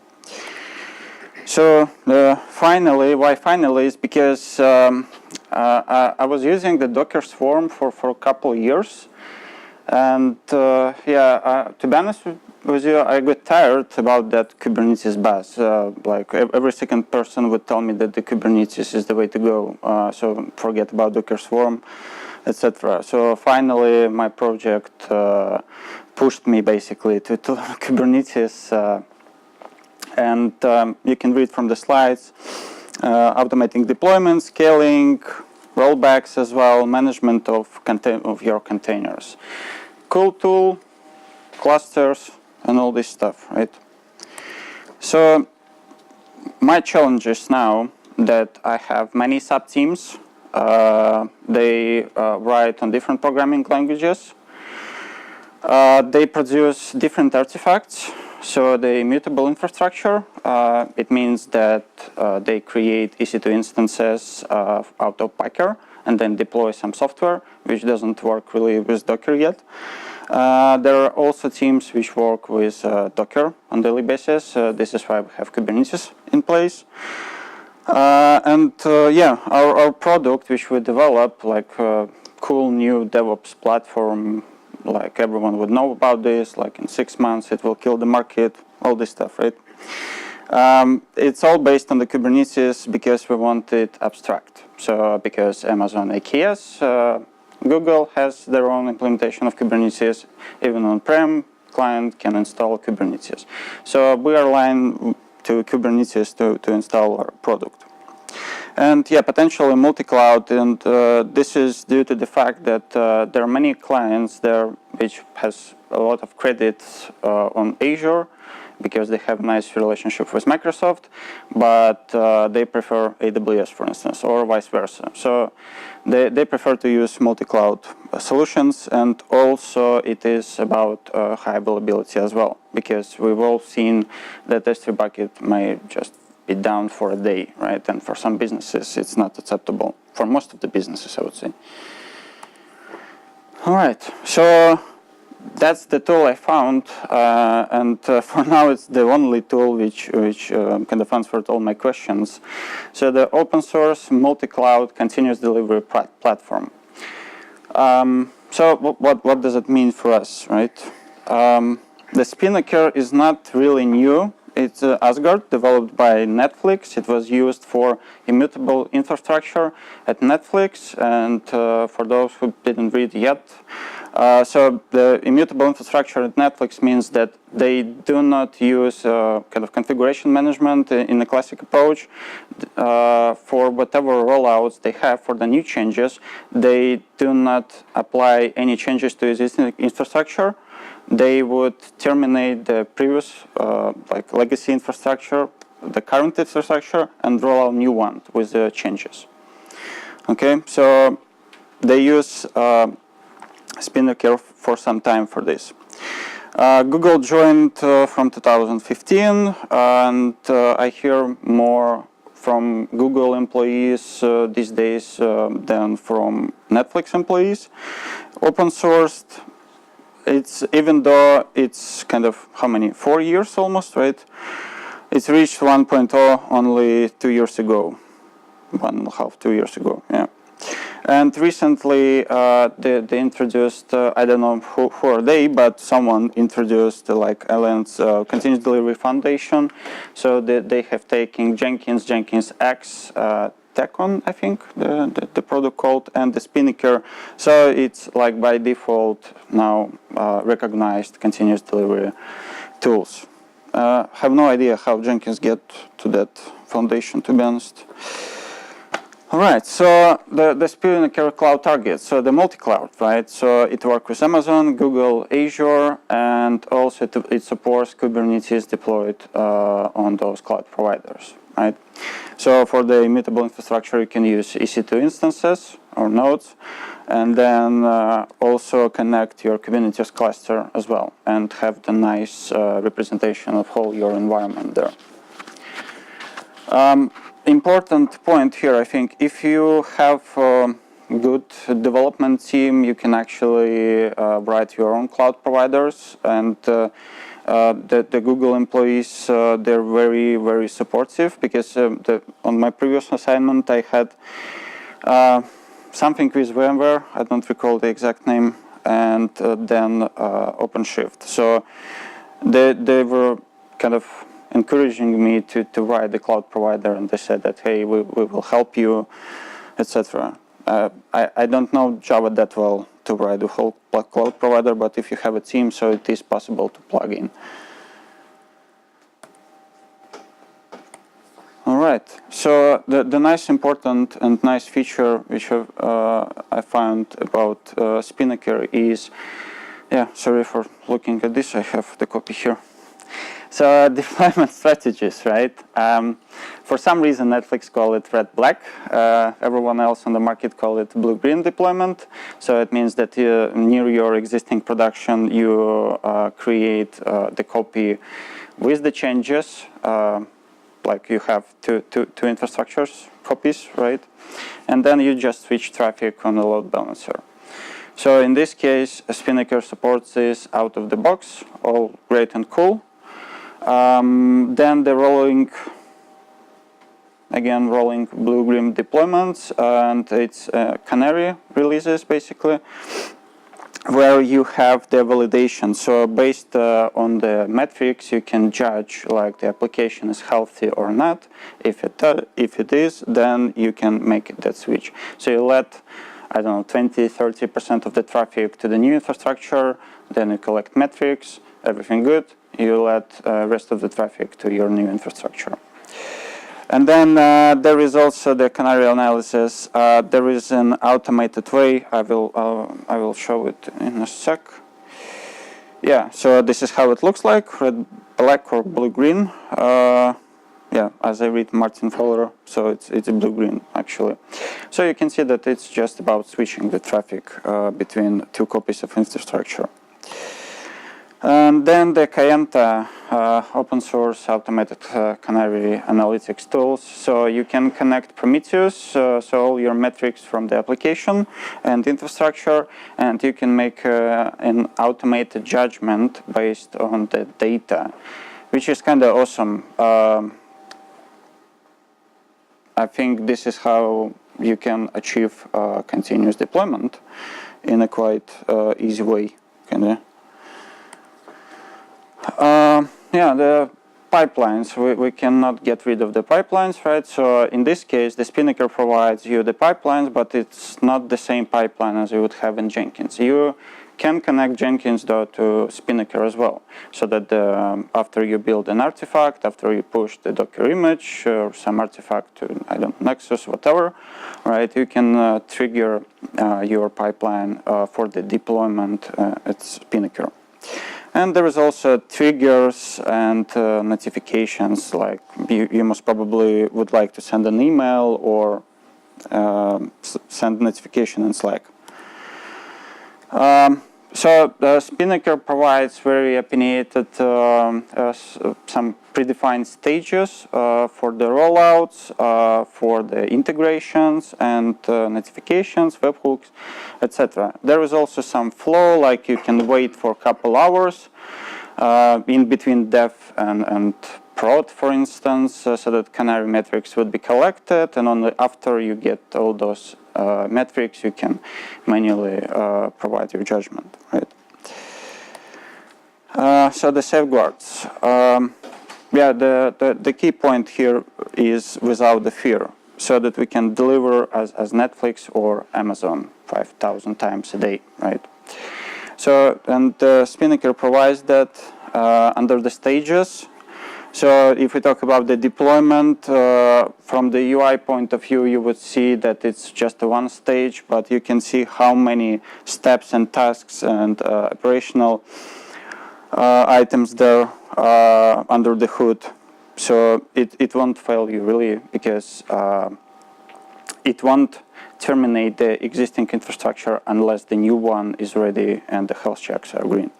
So why finally is because I was using the Docker Swarm for a couple of years. And to be honest with you, I got tired about that Kubernetes buzz. Like every second person would tell me that the Kubernetes is the way to go. So forget about Docker Swarm, etc. So finally, my project pushed me basically to Kubernetes. And you can read from the slides, automating deployment, scaling, rollbacks as well, management of your containers. Cool tool, clusters, and all this stuff, right? So my challenge is now that I have many sub-teams. They write on different programming languages. They produce different artifacts. So the immutable infrastructure, it means that they create EC2 instances out of Packer and then deploy some software, which doesn't work really with Docker yet. There are also teams which work with Docker on a daily basis. This is why we have Kubernetes in place. Our product, which we develop, like a cool new DevOps platform, like everyone would know about this, like in 6 months it will kill the market, all this stuff, right? It's all based on the Kubernetes because we want it abstract. So because Amazon AKS, Google has their own implementation of Kubernetes, even on-prem client can install Kubernetes. So we are aligned to Kubernetes to install our product. And yeah, potentially multi-cloud, and this is due to the fact that there are many clients there which has a lot of credits on Azure because they have a nice relationship with Microsoft, but they prefer AWS, for instance, or vice versa. So they prefer to use multi-cloud solutions, and also it is about high availability as well, because we've all seen that S3 bucket may just be down for a day, right? And for some businesses, it's not acceptable. For most of the businesses, I would say. All right, so that's the tool I found, and for now it's the only tool which kind of answered all my questions. So the open source multi-cloud continuous delivery platform. So what does it mean for us, right? The Spinnaker is not really new. It's Asgard, developed by Netflix. It was used for immutable infrastructure at Netflix, and for those who didn't read yet, so the immutable infrastructure at Netflix means that they do not use kind of configuration management in a classic approach. For whatever rollouts they have for the new changes, they do not apply any changes to existing infrastructure. They would terminate the previous like legacy infrastructure, the current infrastructure, and roll out new one with the changes. Okay, so they use Spinnaker for some time for this. Google joined from 2015, and I hear more from Google employees these days than from Netflix employees. Open sourced. It's, even though it's kind of, how many, 4 years almost, right? It's reached 1.0 only 2 years ago, 1.5, 2 years ago, yeah. And recently they introduced, I don't know who are they, but someone introduced like Allianz Continuous Delivery Foundation. So they have taken Jenkins X, Tecon, I think, the product called, and the Spinnaker. So it's like by default now recognized continuous delivery tools. Have no idea how Jenkins get to that foundation, to be honest. All right, so the Spinnaker cloud targets, so the multi-cloud, right? So it works with Amazon, Google, Azure, and also it supports Kubernetes deployed on those cloud providers, right? So for the immutable infrastructure, you can use EC2 instances or nodes, and then also connect your Kubernetes cluster as well, and have the nice representation of whole your environment there. Important point here, I think, if you have a good development team, you can actually write your own cloud providers, and the Google employees, they're very, very supportive, because on my previous assignment I had something with VMware, I don't recall the exact name, and then OpenShift. So they were kind of encouraging me to write the cloud provider, and they said that, hey, we will help you, etc. I don't know Java that well to write the whole cloud provider, but if you have a team, so it is possible to plug in. All right, so the nice, important, and nice feature which I found about Spinnaker is, yeah, sorry for looking at this, I have the copy here. So deployment strategies, right? For some reason, Netflix call it red-black. Everyone else on the market call it blue-green deployment. So it means that near your existing production, you create the copy with the changes, like you have two infrastructures copies, right? And then you just switch traffic on the load balancer. So in this case, Spinnaker supports this out of the box, all great and cool. Then the rolling blue-green deployments, and it's canary releases basically, where you have the validation. So based on the metrics, you can judge like the application is healthy or not. If it is, then you can make that switch. So you let, I don't know, 20–30% of the traffic to the new infrastructure, then you collect metrics, everything good. You let rest of the traffic to your new infrastructure. And then there is also the canary analysis. There is an automated way. I will show it in a sec. Yeah, so this is how it looks like, red, black, or blue-green. Yeah, as I read Martin Fowler, so it's a blue-green actually. So you can see that it's just about switching the traffic between two copies of infrastructure. And then the Kayenta open source automated canary analytics tools. So you can connect Prometheus, so all your metrics from the application and infrastructure, and you can make an automated judgment based on the data, which is kind of awesome. I think this is how you can achieve continuous deployment in a quite easy way, kind of. Yeah, the pipelines, we cannot get rid of the pipelines, right? So in this case, the Spinnaker provides you the pipelines, but it's not the same pipeline as you would have in Jenkins. You can connect Jenkins though to Spinnaker as well, so that after you build an artifact, after you push the Docker image or some artifact to, I don't know, Nexus, whatever, right, you can trigger your pipeline for the deployment at Spinnaker. And there is also triggers and notifications, like you most probably would like to send an email or send notification in Slack. So Spinnaker provides very opinionated some predefined stages for the rollouts, for the integrations and notifications, webhooks, etc. There is also some flow, like you can wait for a couple hours in between dev and prod, for instance, so that canary metrics would be collected, and only after you get all those metrics, you can manually provide your judgment, right? So the safeguards. Yeah, the key point here is without the fear, so that we can deliver as Netflix or Amazon 5,000 times a day, right? So, and Spinnaker provides that under the stages. So if we talk about the deployment, from the UI point of view, you would see that it's just one stage, but you can see how many steps and tasks and operational items there under the hood. So it won't fail you really, because it won't terminate the existing infrastructure unless the new one is ready and the health checks are green.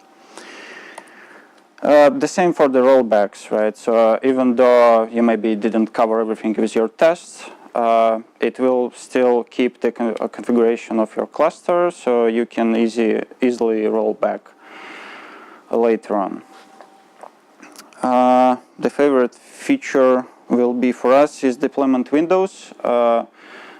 The same for the rollbacks, right? So even though you maybe didn't cover everything with your tests, it will still keep the configuration of your cluster, so you can easily roll back later on. The favorite feature will be for us is deployment windows,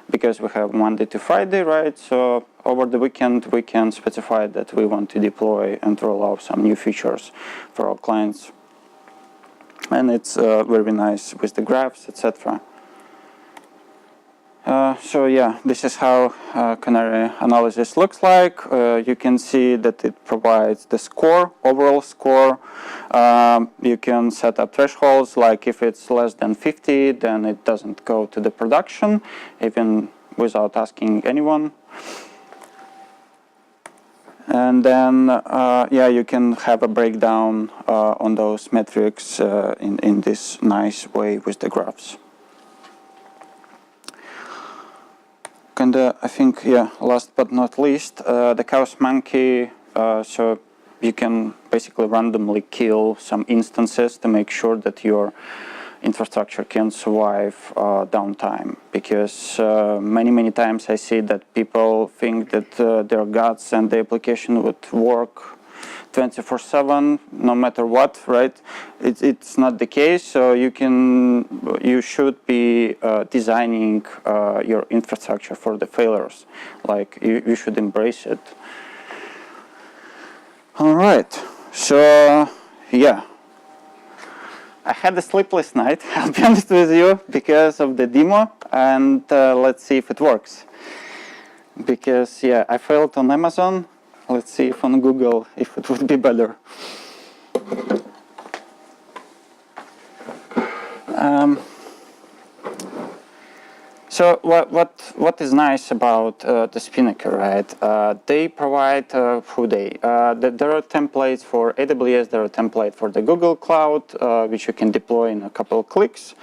because we have Monday to Friday, right? So over the weekend, we can specify that we want to deploy and roll out some new features for our clients. And it's very nice with the graphs, etc. So yeah, this is how canary analysis looks like. You can see that it provides the score, overall score. You can set up thresholds, like if it's less than 50, then it doesn't go to the production, even without asking anyone. And then, yeah, you can have a breakdown on those metrics in this nice way with the graphs. And I think, yeah, last but not least, the Chaos Monkey. So you can basically randomly kill some instances to make sure that your infrastructure can survive downtime. Because many times I see that people think that their guts and the application would work 24/7, no matter what, right? It's not the case. So you should be designing your infrastructure for the failures. Like you should embrace it. All right. So yeah, I had a sleepless night. I'll be honest with you, because of the demo, and let's see if it works. Because yeah, I failed on Amazon. Let's see if on Google if it would be better. So what is nice about the Spinnaker, right? They provide there are templates for AWS. There are templates for the Google Cloud, which you can deploy in a couple of clicks.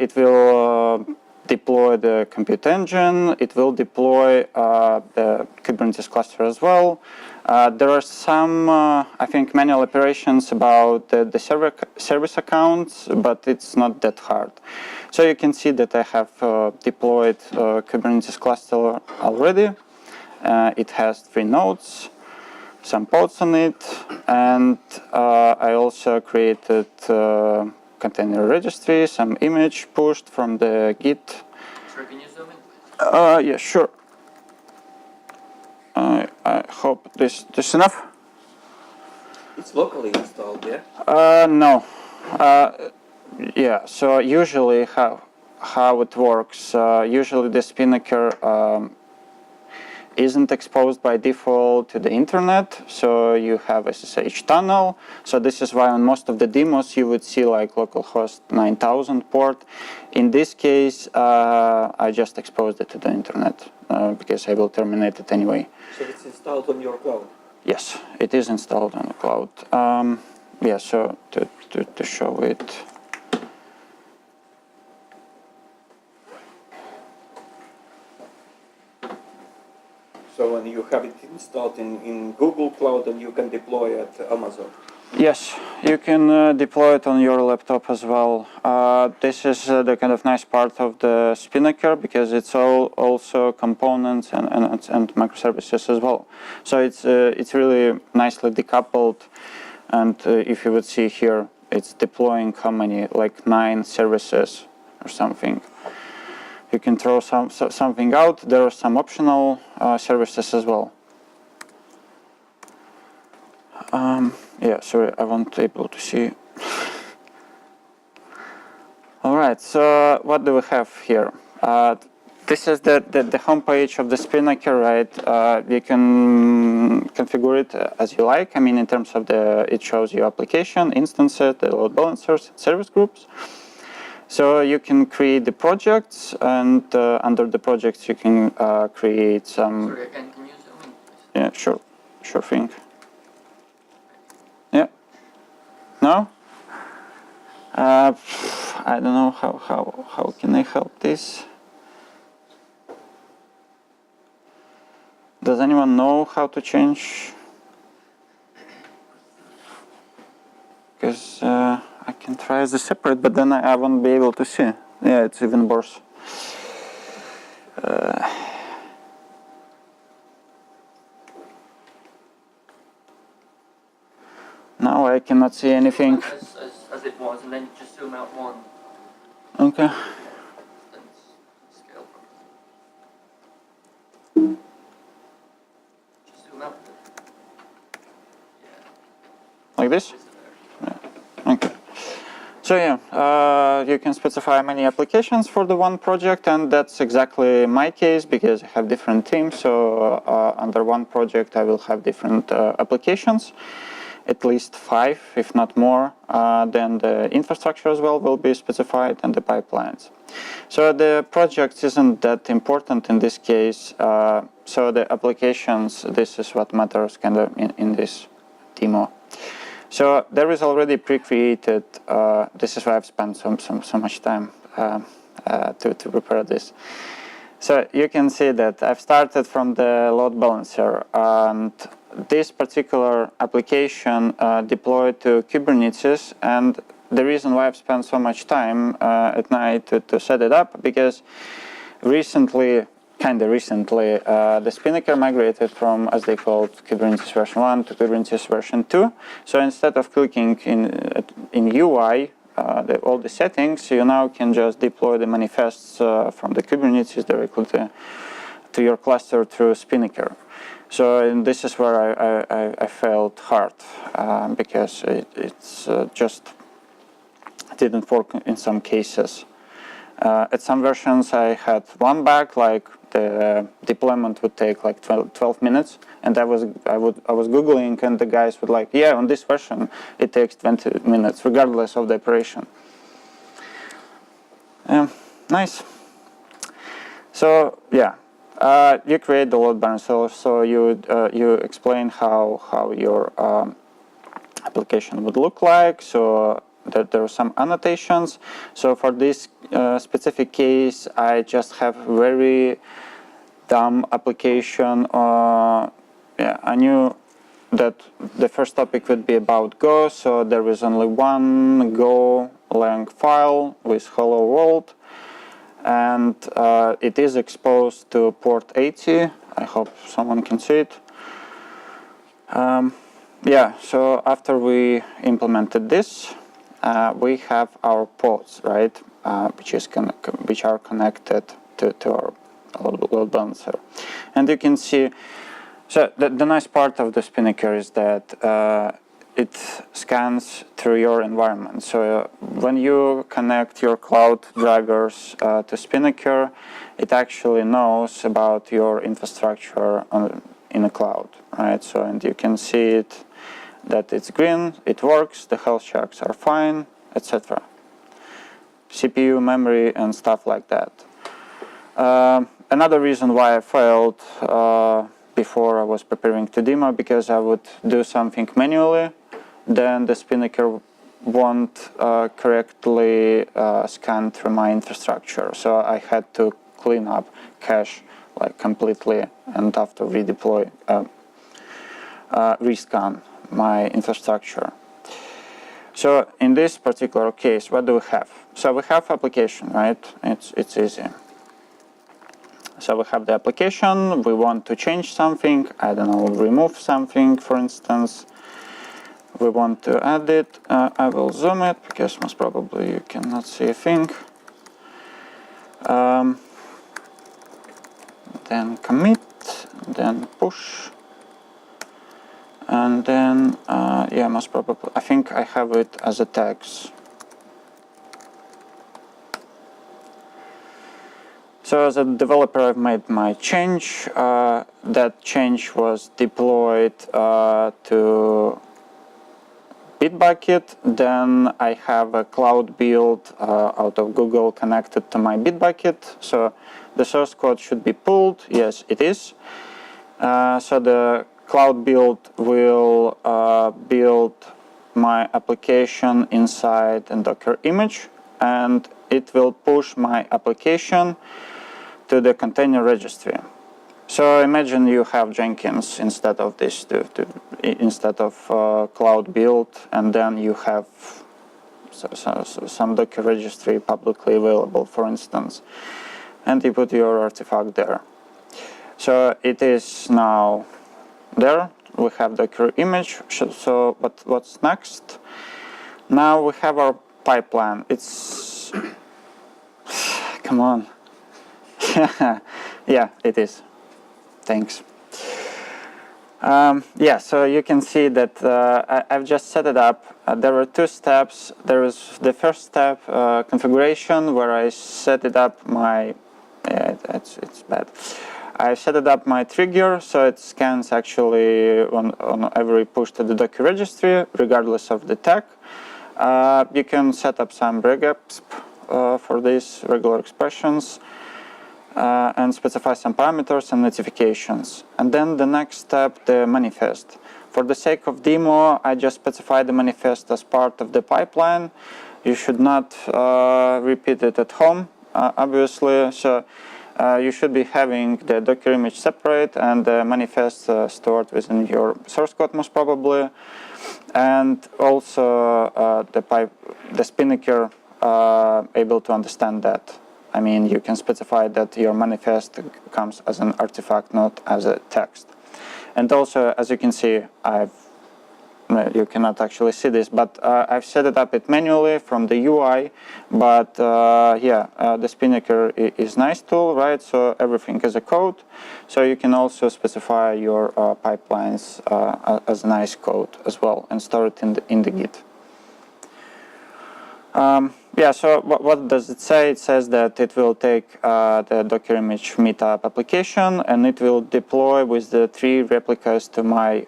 It will deploy the compute engine. It will deploy the Kubernetes cluster as well. There are some, I think, manual operations about the service accounts, but it's not that hard. So you can see that I have deployed Kubernetes cluster already. It has 3 nodes, some pods on it, and I also created container registry, some image pushed from the Git. Sure, can you zoom in? Yeah, sure. I hope this is enough. It's locally installed, yeah? No. Yeah, so usually how it works, usually the Spinnaker isn't exposed by default to the internet, so you have SSH tunnel. So this is why on most of the demos you would see like localhost 9000 port. In this case, I just exposed it to the internet because I will terminate it anyway. So it's installed on your cloud? Yes, it is installed on the cloud. Yeah, so to show it. So when you have it installed in Google Cloud, and you can deploy at Amazon? Yes, you can deploy it on your laptop as well. This is the kind of nice part of the Spinnaker because it's all also components and microservices as well. So it's really nicely decoupled, and if you would see here, it's deploying how many, like 9 services or something. You can throw something out. There are some optional services as well. Yeah, sorry, I wasn't able to see. All right, so what do we have here? This is the home page of the Spinnaker, right? You can configure it as you like. I mean, in terms of it shows you application, instances, the load balancers, service groups. So you can create the projects, and under the projects you can create some. Sorry, can you zoom in, please? Yeah, sure thing. Yeah. No? I don't know how can I help this. Does anyone know how to change? Because I can try as a separate, but then I won't be able to see. Yeah, it's even worse. Now I cannot see anything. As it was, and then just zoom out one. Okay. Then scale from. Just zoom out. Yeah. Like this? Yeah. Okay. So yeah, you can specify many applications for the one project, and that's exactly my case because I have different teams. So under one project, I will have different applications. At least 5, if not more. Then the infrastructure as well will be specified, and the pipelines. So the project isn't that important in this case. So the applications, this is what matters kind of in this demo. So there is already pre-created. This is why I've spent so much time to prepare this. So you can see that I've started from the load balancer, and this particular application deployed to Kubernetes, and the reason why I've spent so much time at night to set it up, because kinda recently, the Spinnaker migrated from, as they called, Kubernetes version 1 to Kubernetes version 2. So instead of clicking in UI, all the settings, you now can just deploy the manifests from the Kubernetes directly to your cluster through Spinnaker. So this is where I felt hard because it's just didn't work in some cases. At some versions I had one bug, like the deployment would take like 12 minutes, and I was googling, and the guys would like, yeah, on this version it takes 20 minutes regardless of the operation. Nice. So yeah, you create the load balancer. So you explain how your application would look like. So there are some annotations. So for this specific case, I just have very dumb application. Yeah, I knew that the first topic would be about Go, so there is only one Golang file with hello world, and it is exposed to port 80. I hope someone can see it. Yeah, so after we implemented this, we have our pods, right, which are connected to our load balancer. And you can see, so the nice part of the Spinnaker is that it scans through your environment. So when you connect your cloud drivers to Spinnaker, it actually knows about your infrastructure in the cloud, right? So, and you can see it that it's green, it works, the health checks are fine, etc. CPU, memory, and stuff like that. Another reason why I failed before I was preparing to demo, because I would do something manually, then the Spinnaker won't correctly scan through my infrastructure. So I had to clean up cache like completely, and after redeploy, rescan my infrastructure. So in this particular case, what do we have? So we have application, right? It's easy. So we have the application, we want to change something, I don't know, remove something, for instance. We want to add it. I will zoom it, because most probably you cannot see a thing. Then commit, then push. And then, yeah, most probably, I think I have it as a tags. So as a developer, I've made my change. That change was deployed to Bitbucket. Then I have a cloud build out of Google connected to my Bitbucket. So the source code should be pulled. Yes, it is. So the cloud build will build my application inside a Docker image, and it will push my application to the container registry. So imagine you have Jenkins instead of this, instead of cloud build, and then you have some Docker registry publicly available, for instance, and you put your artifact there. So it is now there. We have Docker image. So what's next? Now we have our pipeline. It's come on. Yeah, it is. Thanks. Yeah, so you can see that I've just set it up. There were two steps. There is the first step, configuration, where I set it up my. Yeah, it's bad. I set it up my trigger, so it scans actually on every push to the Docker registry, regardless of the tag. You can set up some regexp for these regular expressions. And specify some parameters and notifications. And then the next step, the manifest. For the sake of demo, I just specify the manifest as part of the pipeline. You should not repeat it at home, obviously. So you should be having the Docker image separate and the manifest stored within your source code, most probably. And also the Spinnaker able to understand that. I mean, you can specify that your manifest comes as an artifact, not as a text. And also, as you can see, you cannot actually see this, but I've set it up manually from the UI. But yeah, the Spinnaker is a nice tool, right? So everything is a code. So you can also specify your pipelines as nice code as well and store it in the Git. Yeah, so what does it say? It says that it will take the Docker image Meetup application and it will deploy with the 3 replicas to my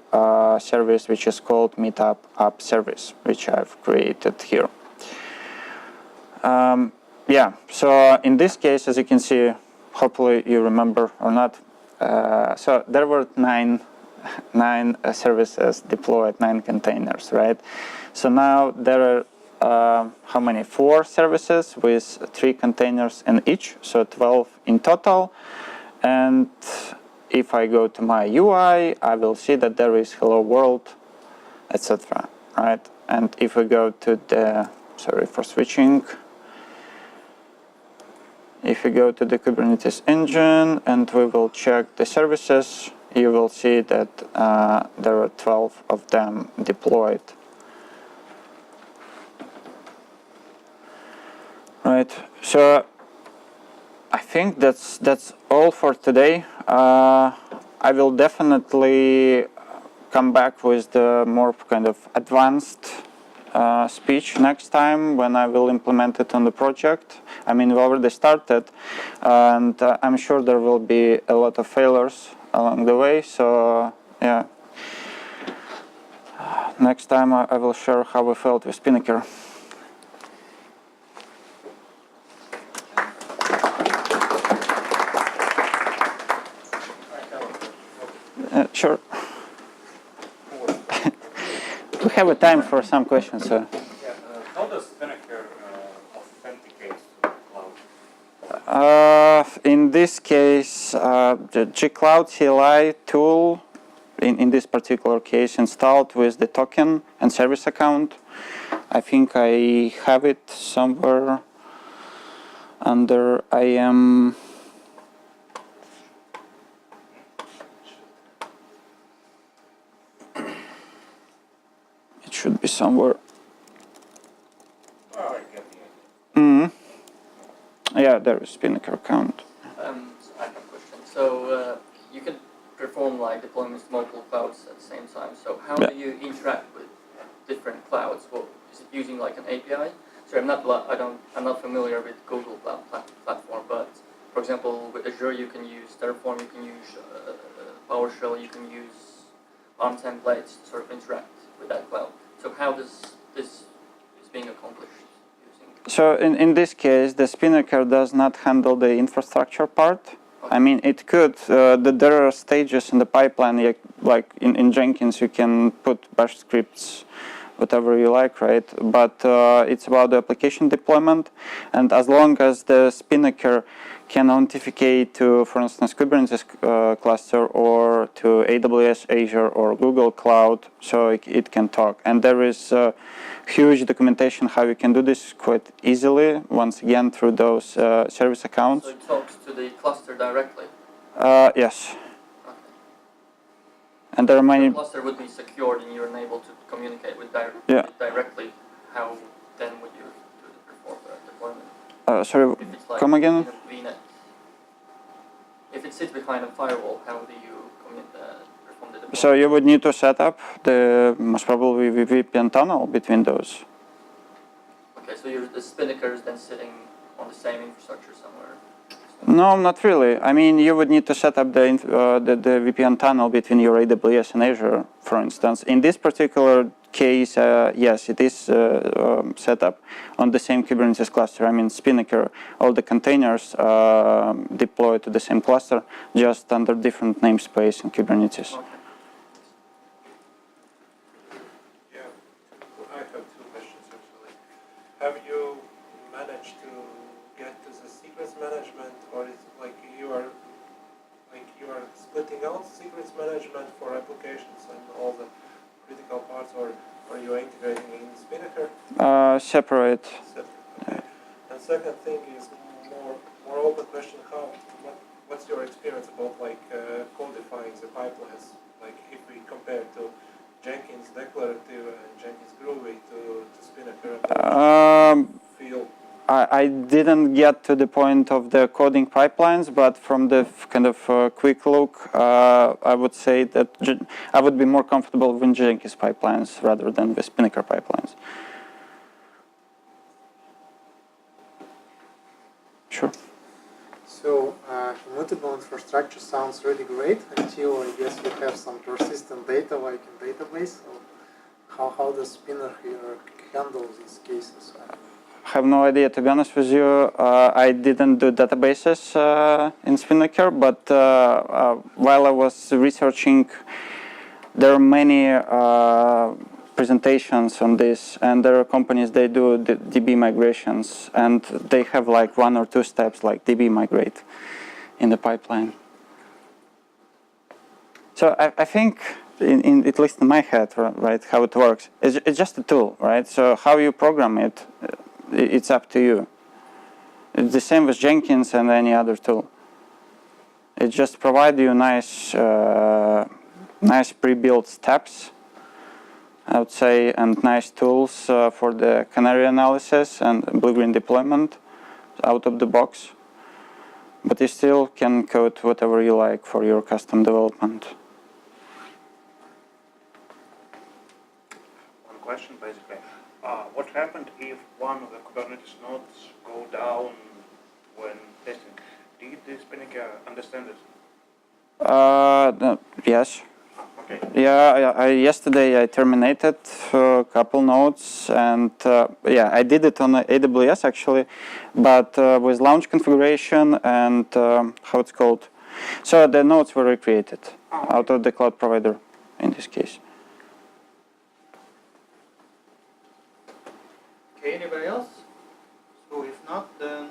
service, which is called Meetup app service, which I've created here. Yeah, so in this case, as you can see, hopefully you remember or not, so there were nine services deployed, 9 containers, right? So now there are how many? 4 services with 3 containers in each, so 12 in total. And if I go to my UI, I will see that there is hello world, etc. Right? And if we go to the, sorry for switching, if we go to the Kubernetes engine and we will check the services, you will see that there are 12 of them deployed. Right, so I think that's all for today. I will definitely come back with the more kind of advanced speech next time when I will implement it on the project. I mean, we already started, and I'm sure there will be a lot of failures along the way. So yeah, next time I will share how we failed with Spinnaker. Sure. We have a time for some questions. So. How does Spinnaker authenticate to the cloud? In this case, the gcloud CLI tool, in this particular case, installed with the token and service account. I think I have it somewhere under IAM. It should be somewhere. Oh, I get the idea. Yeah, there is Spinnaker account. So I have a question. So you can perform like deployments to multiple clouds at the same time. So how do you interact with different clouds? Well, is it using like an API? So I'm not familiar with Google Cloud platform, but for example, with Azure you can use Terraform, you can use PowerShell, you can use ARM templates to sort of interact with that cloud. So how does this is being accomplished? So in this case, the Spinnaker does not handle the infrastructure part. Okay. I mean, it could. There are stages in the pipeline, like in Jenkins, you can put bash scripts, whatever you like, right? But it's about the application deployment. And as long as the Spinnaker can authenticate to, for instance, Kubernetes cluster or to AWS, Azure, or Google Cloud, so it can talk. And there is huge documentation how you can do this quite easily, once again, through those service accounts. So it talks to the cluster directly? Yes. Okay. And there are many... The cluster would be secured and you're unable to communicate with directly. How then would you do the deployment? Sorry, like come again? VNet. If it sits behind a firewall, how do you perform the deployment? So you would need to set up the most probably VPN tunnel between those. Okay, so the Spinnaker is then sitting on the same infrastructure somewhere. No, not really. I mean, you would need to set up the VPN tunnel between your AWS and Azure, for instance. In this particular case, yes, it is set up on the same Kubernetes cluster. I mean, Spinnaker, all the containers deploy to the same cluster, just under different namespace in Kubernetes. Okay. Yeah, I have 2 questions actually. Have you managed to get to the secrets management, or is it like you are splitting out secrets management for applications and all the critical parts, or are you integrating in Spinnaker? Separate. Okay. And second thing is more open question: what's your experience about like codifying the pipelines? Like if we compare to Jenkins declarative and Jenkins groovy to Spinnaker. Feel. I didn't get to the point of the coding pipelines, but from the kind of quick look, I would say that I would be more comfortable with Jenkins pipelines rather than with Spinnaker pipelines. Sure. So immutable infrastructure sounds really great until I guess you have some persistent data like in database. So how does Spinnaker handle these cases? I have no idea, to be honest with you. I didn't do databases in Spinnaker, but while I was researching, there are many presentations on this, and there are companies they do the DB migrations, and they have like 1 or 2 steps like DB migrate in the pipeline. So I think, at least in my head, right, how it works, it's just a tool, right? So how you program it, it's up to you. It's the same with Jenkins and any other tool. It just provides you nice pre-built steps, I would say, and nice tools for the canary analysis and blue-green deployment out of the box. But you still can code whatever you like for your custom development. One question basically. What happened if one of the Kubernetes nodes go down when testing? Did the Spinnaker understand it? No, yes. Okay. Yeah, yesterday I terminated a couple nodes, and yeah, I did it on AWS actually, but with launch configuration and how it's called. So the nodes were recreated out of the cloud provider in this case. Okay, anybody else? So if not, then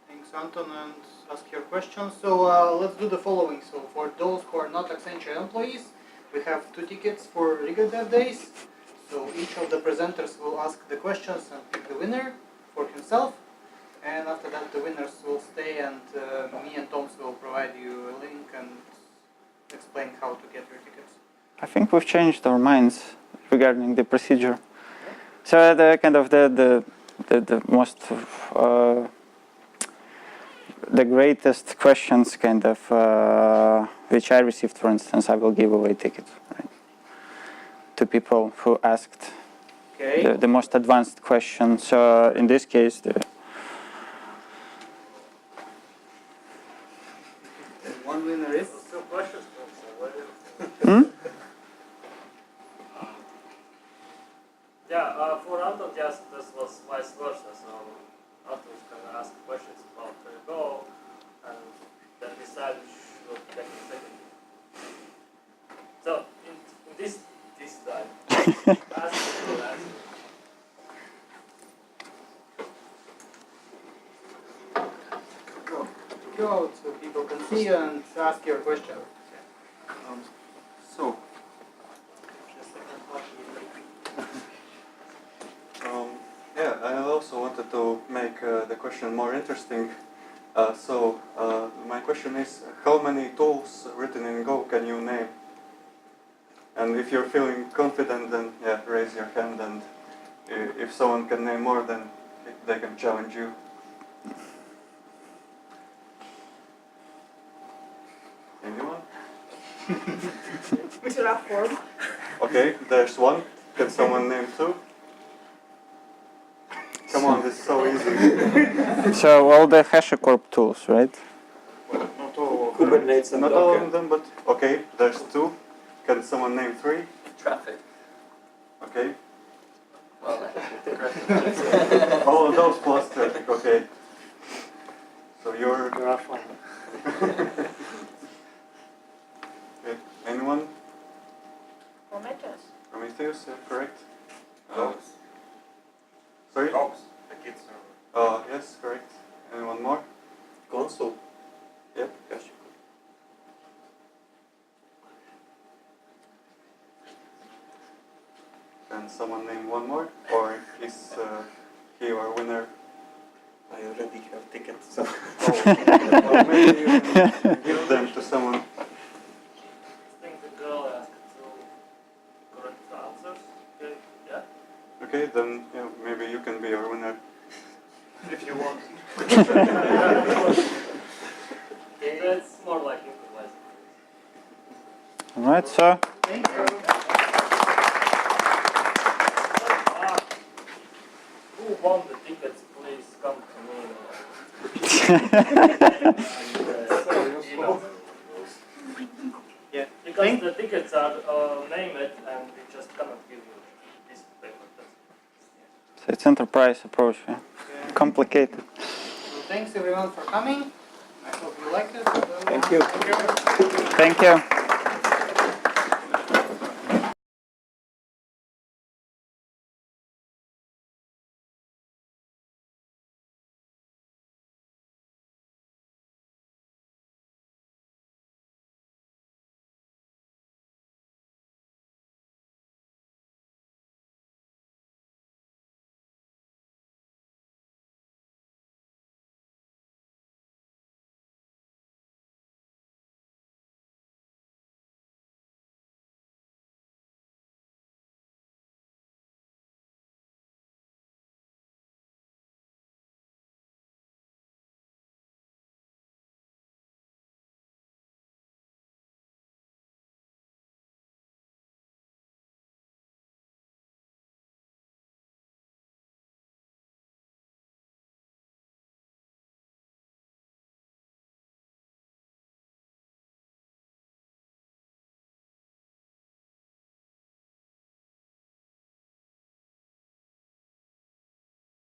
thanks Anton and ask your questions. So let's do the following. So for those who are not Accenture employees, we have 2 tickets for Riga Dev Days. So each of the presenters will ask the questions and pick the winner for himself. And after that, the winners will stay, and me and Toms will provide you a link and explain how to get your tickets. I think we've changed our minds regarding the procedure. So the kind of the most the greatest questions kind of which I received, for instance, I will give away tickets, right, to people who asked the most advanced questions. So in this case, one winner is. Still questions, Yeah, for Anton, just this was vice versa. So Arturs can ask questions about Go, and then decide which will take the second. So in this time, ask the answer. Go out so people can see you and ask your question. So, yeah, I also wanted to make the question more interesting. My question is, how many tools written in Go can you name? And if you're feeling confident, then yeah, raise your hand, and if someone can name more, then they can challenge you. Anyone? Terraform. Okay, there's one. Can someone name 2? Come on, this is so easy. so all the HashiCorp tools, right? Not all of them. Kubernetes and Not all Docker. of them, but okay, there's 2. Can someone name 3? Traffic. Okay. Well, All of those plus traffic, okay. So you're... Terraform. Okay. Anyone? Prometheus. Prometheus, correct? Dogs. Sorry? Dogs. The kids server. Yes, correct. Anyone more? Console. Yep. Can someone name one more? Or is he or winner? I already have tickets, so Or maybe you can give them to someone. I think the girl asked 2 correct answers. Okay, yeah. Okay, then yeah, maybe you can be our winner. If you want. That's more like improvising. All right, so Thank you. Who won the tickets? Please come to me. Yeah. Because the tickets are named and we just cannot give you this paper. so it's enterprise approach, yeah. Complicated. So thanks everyone for coming. I hope you liked it. thank you. Thank you.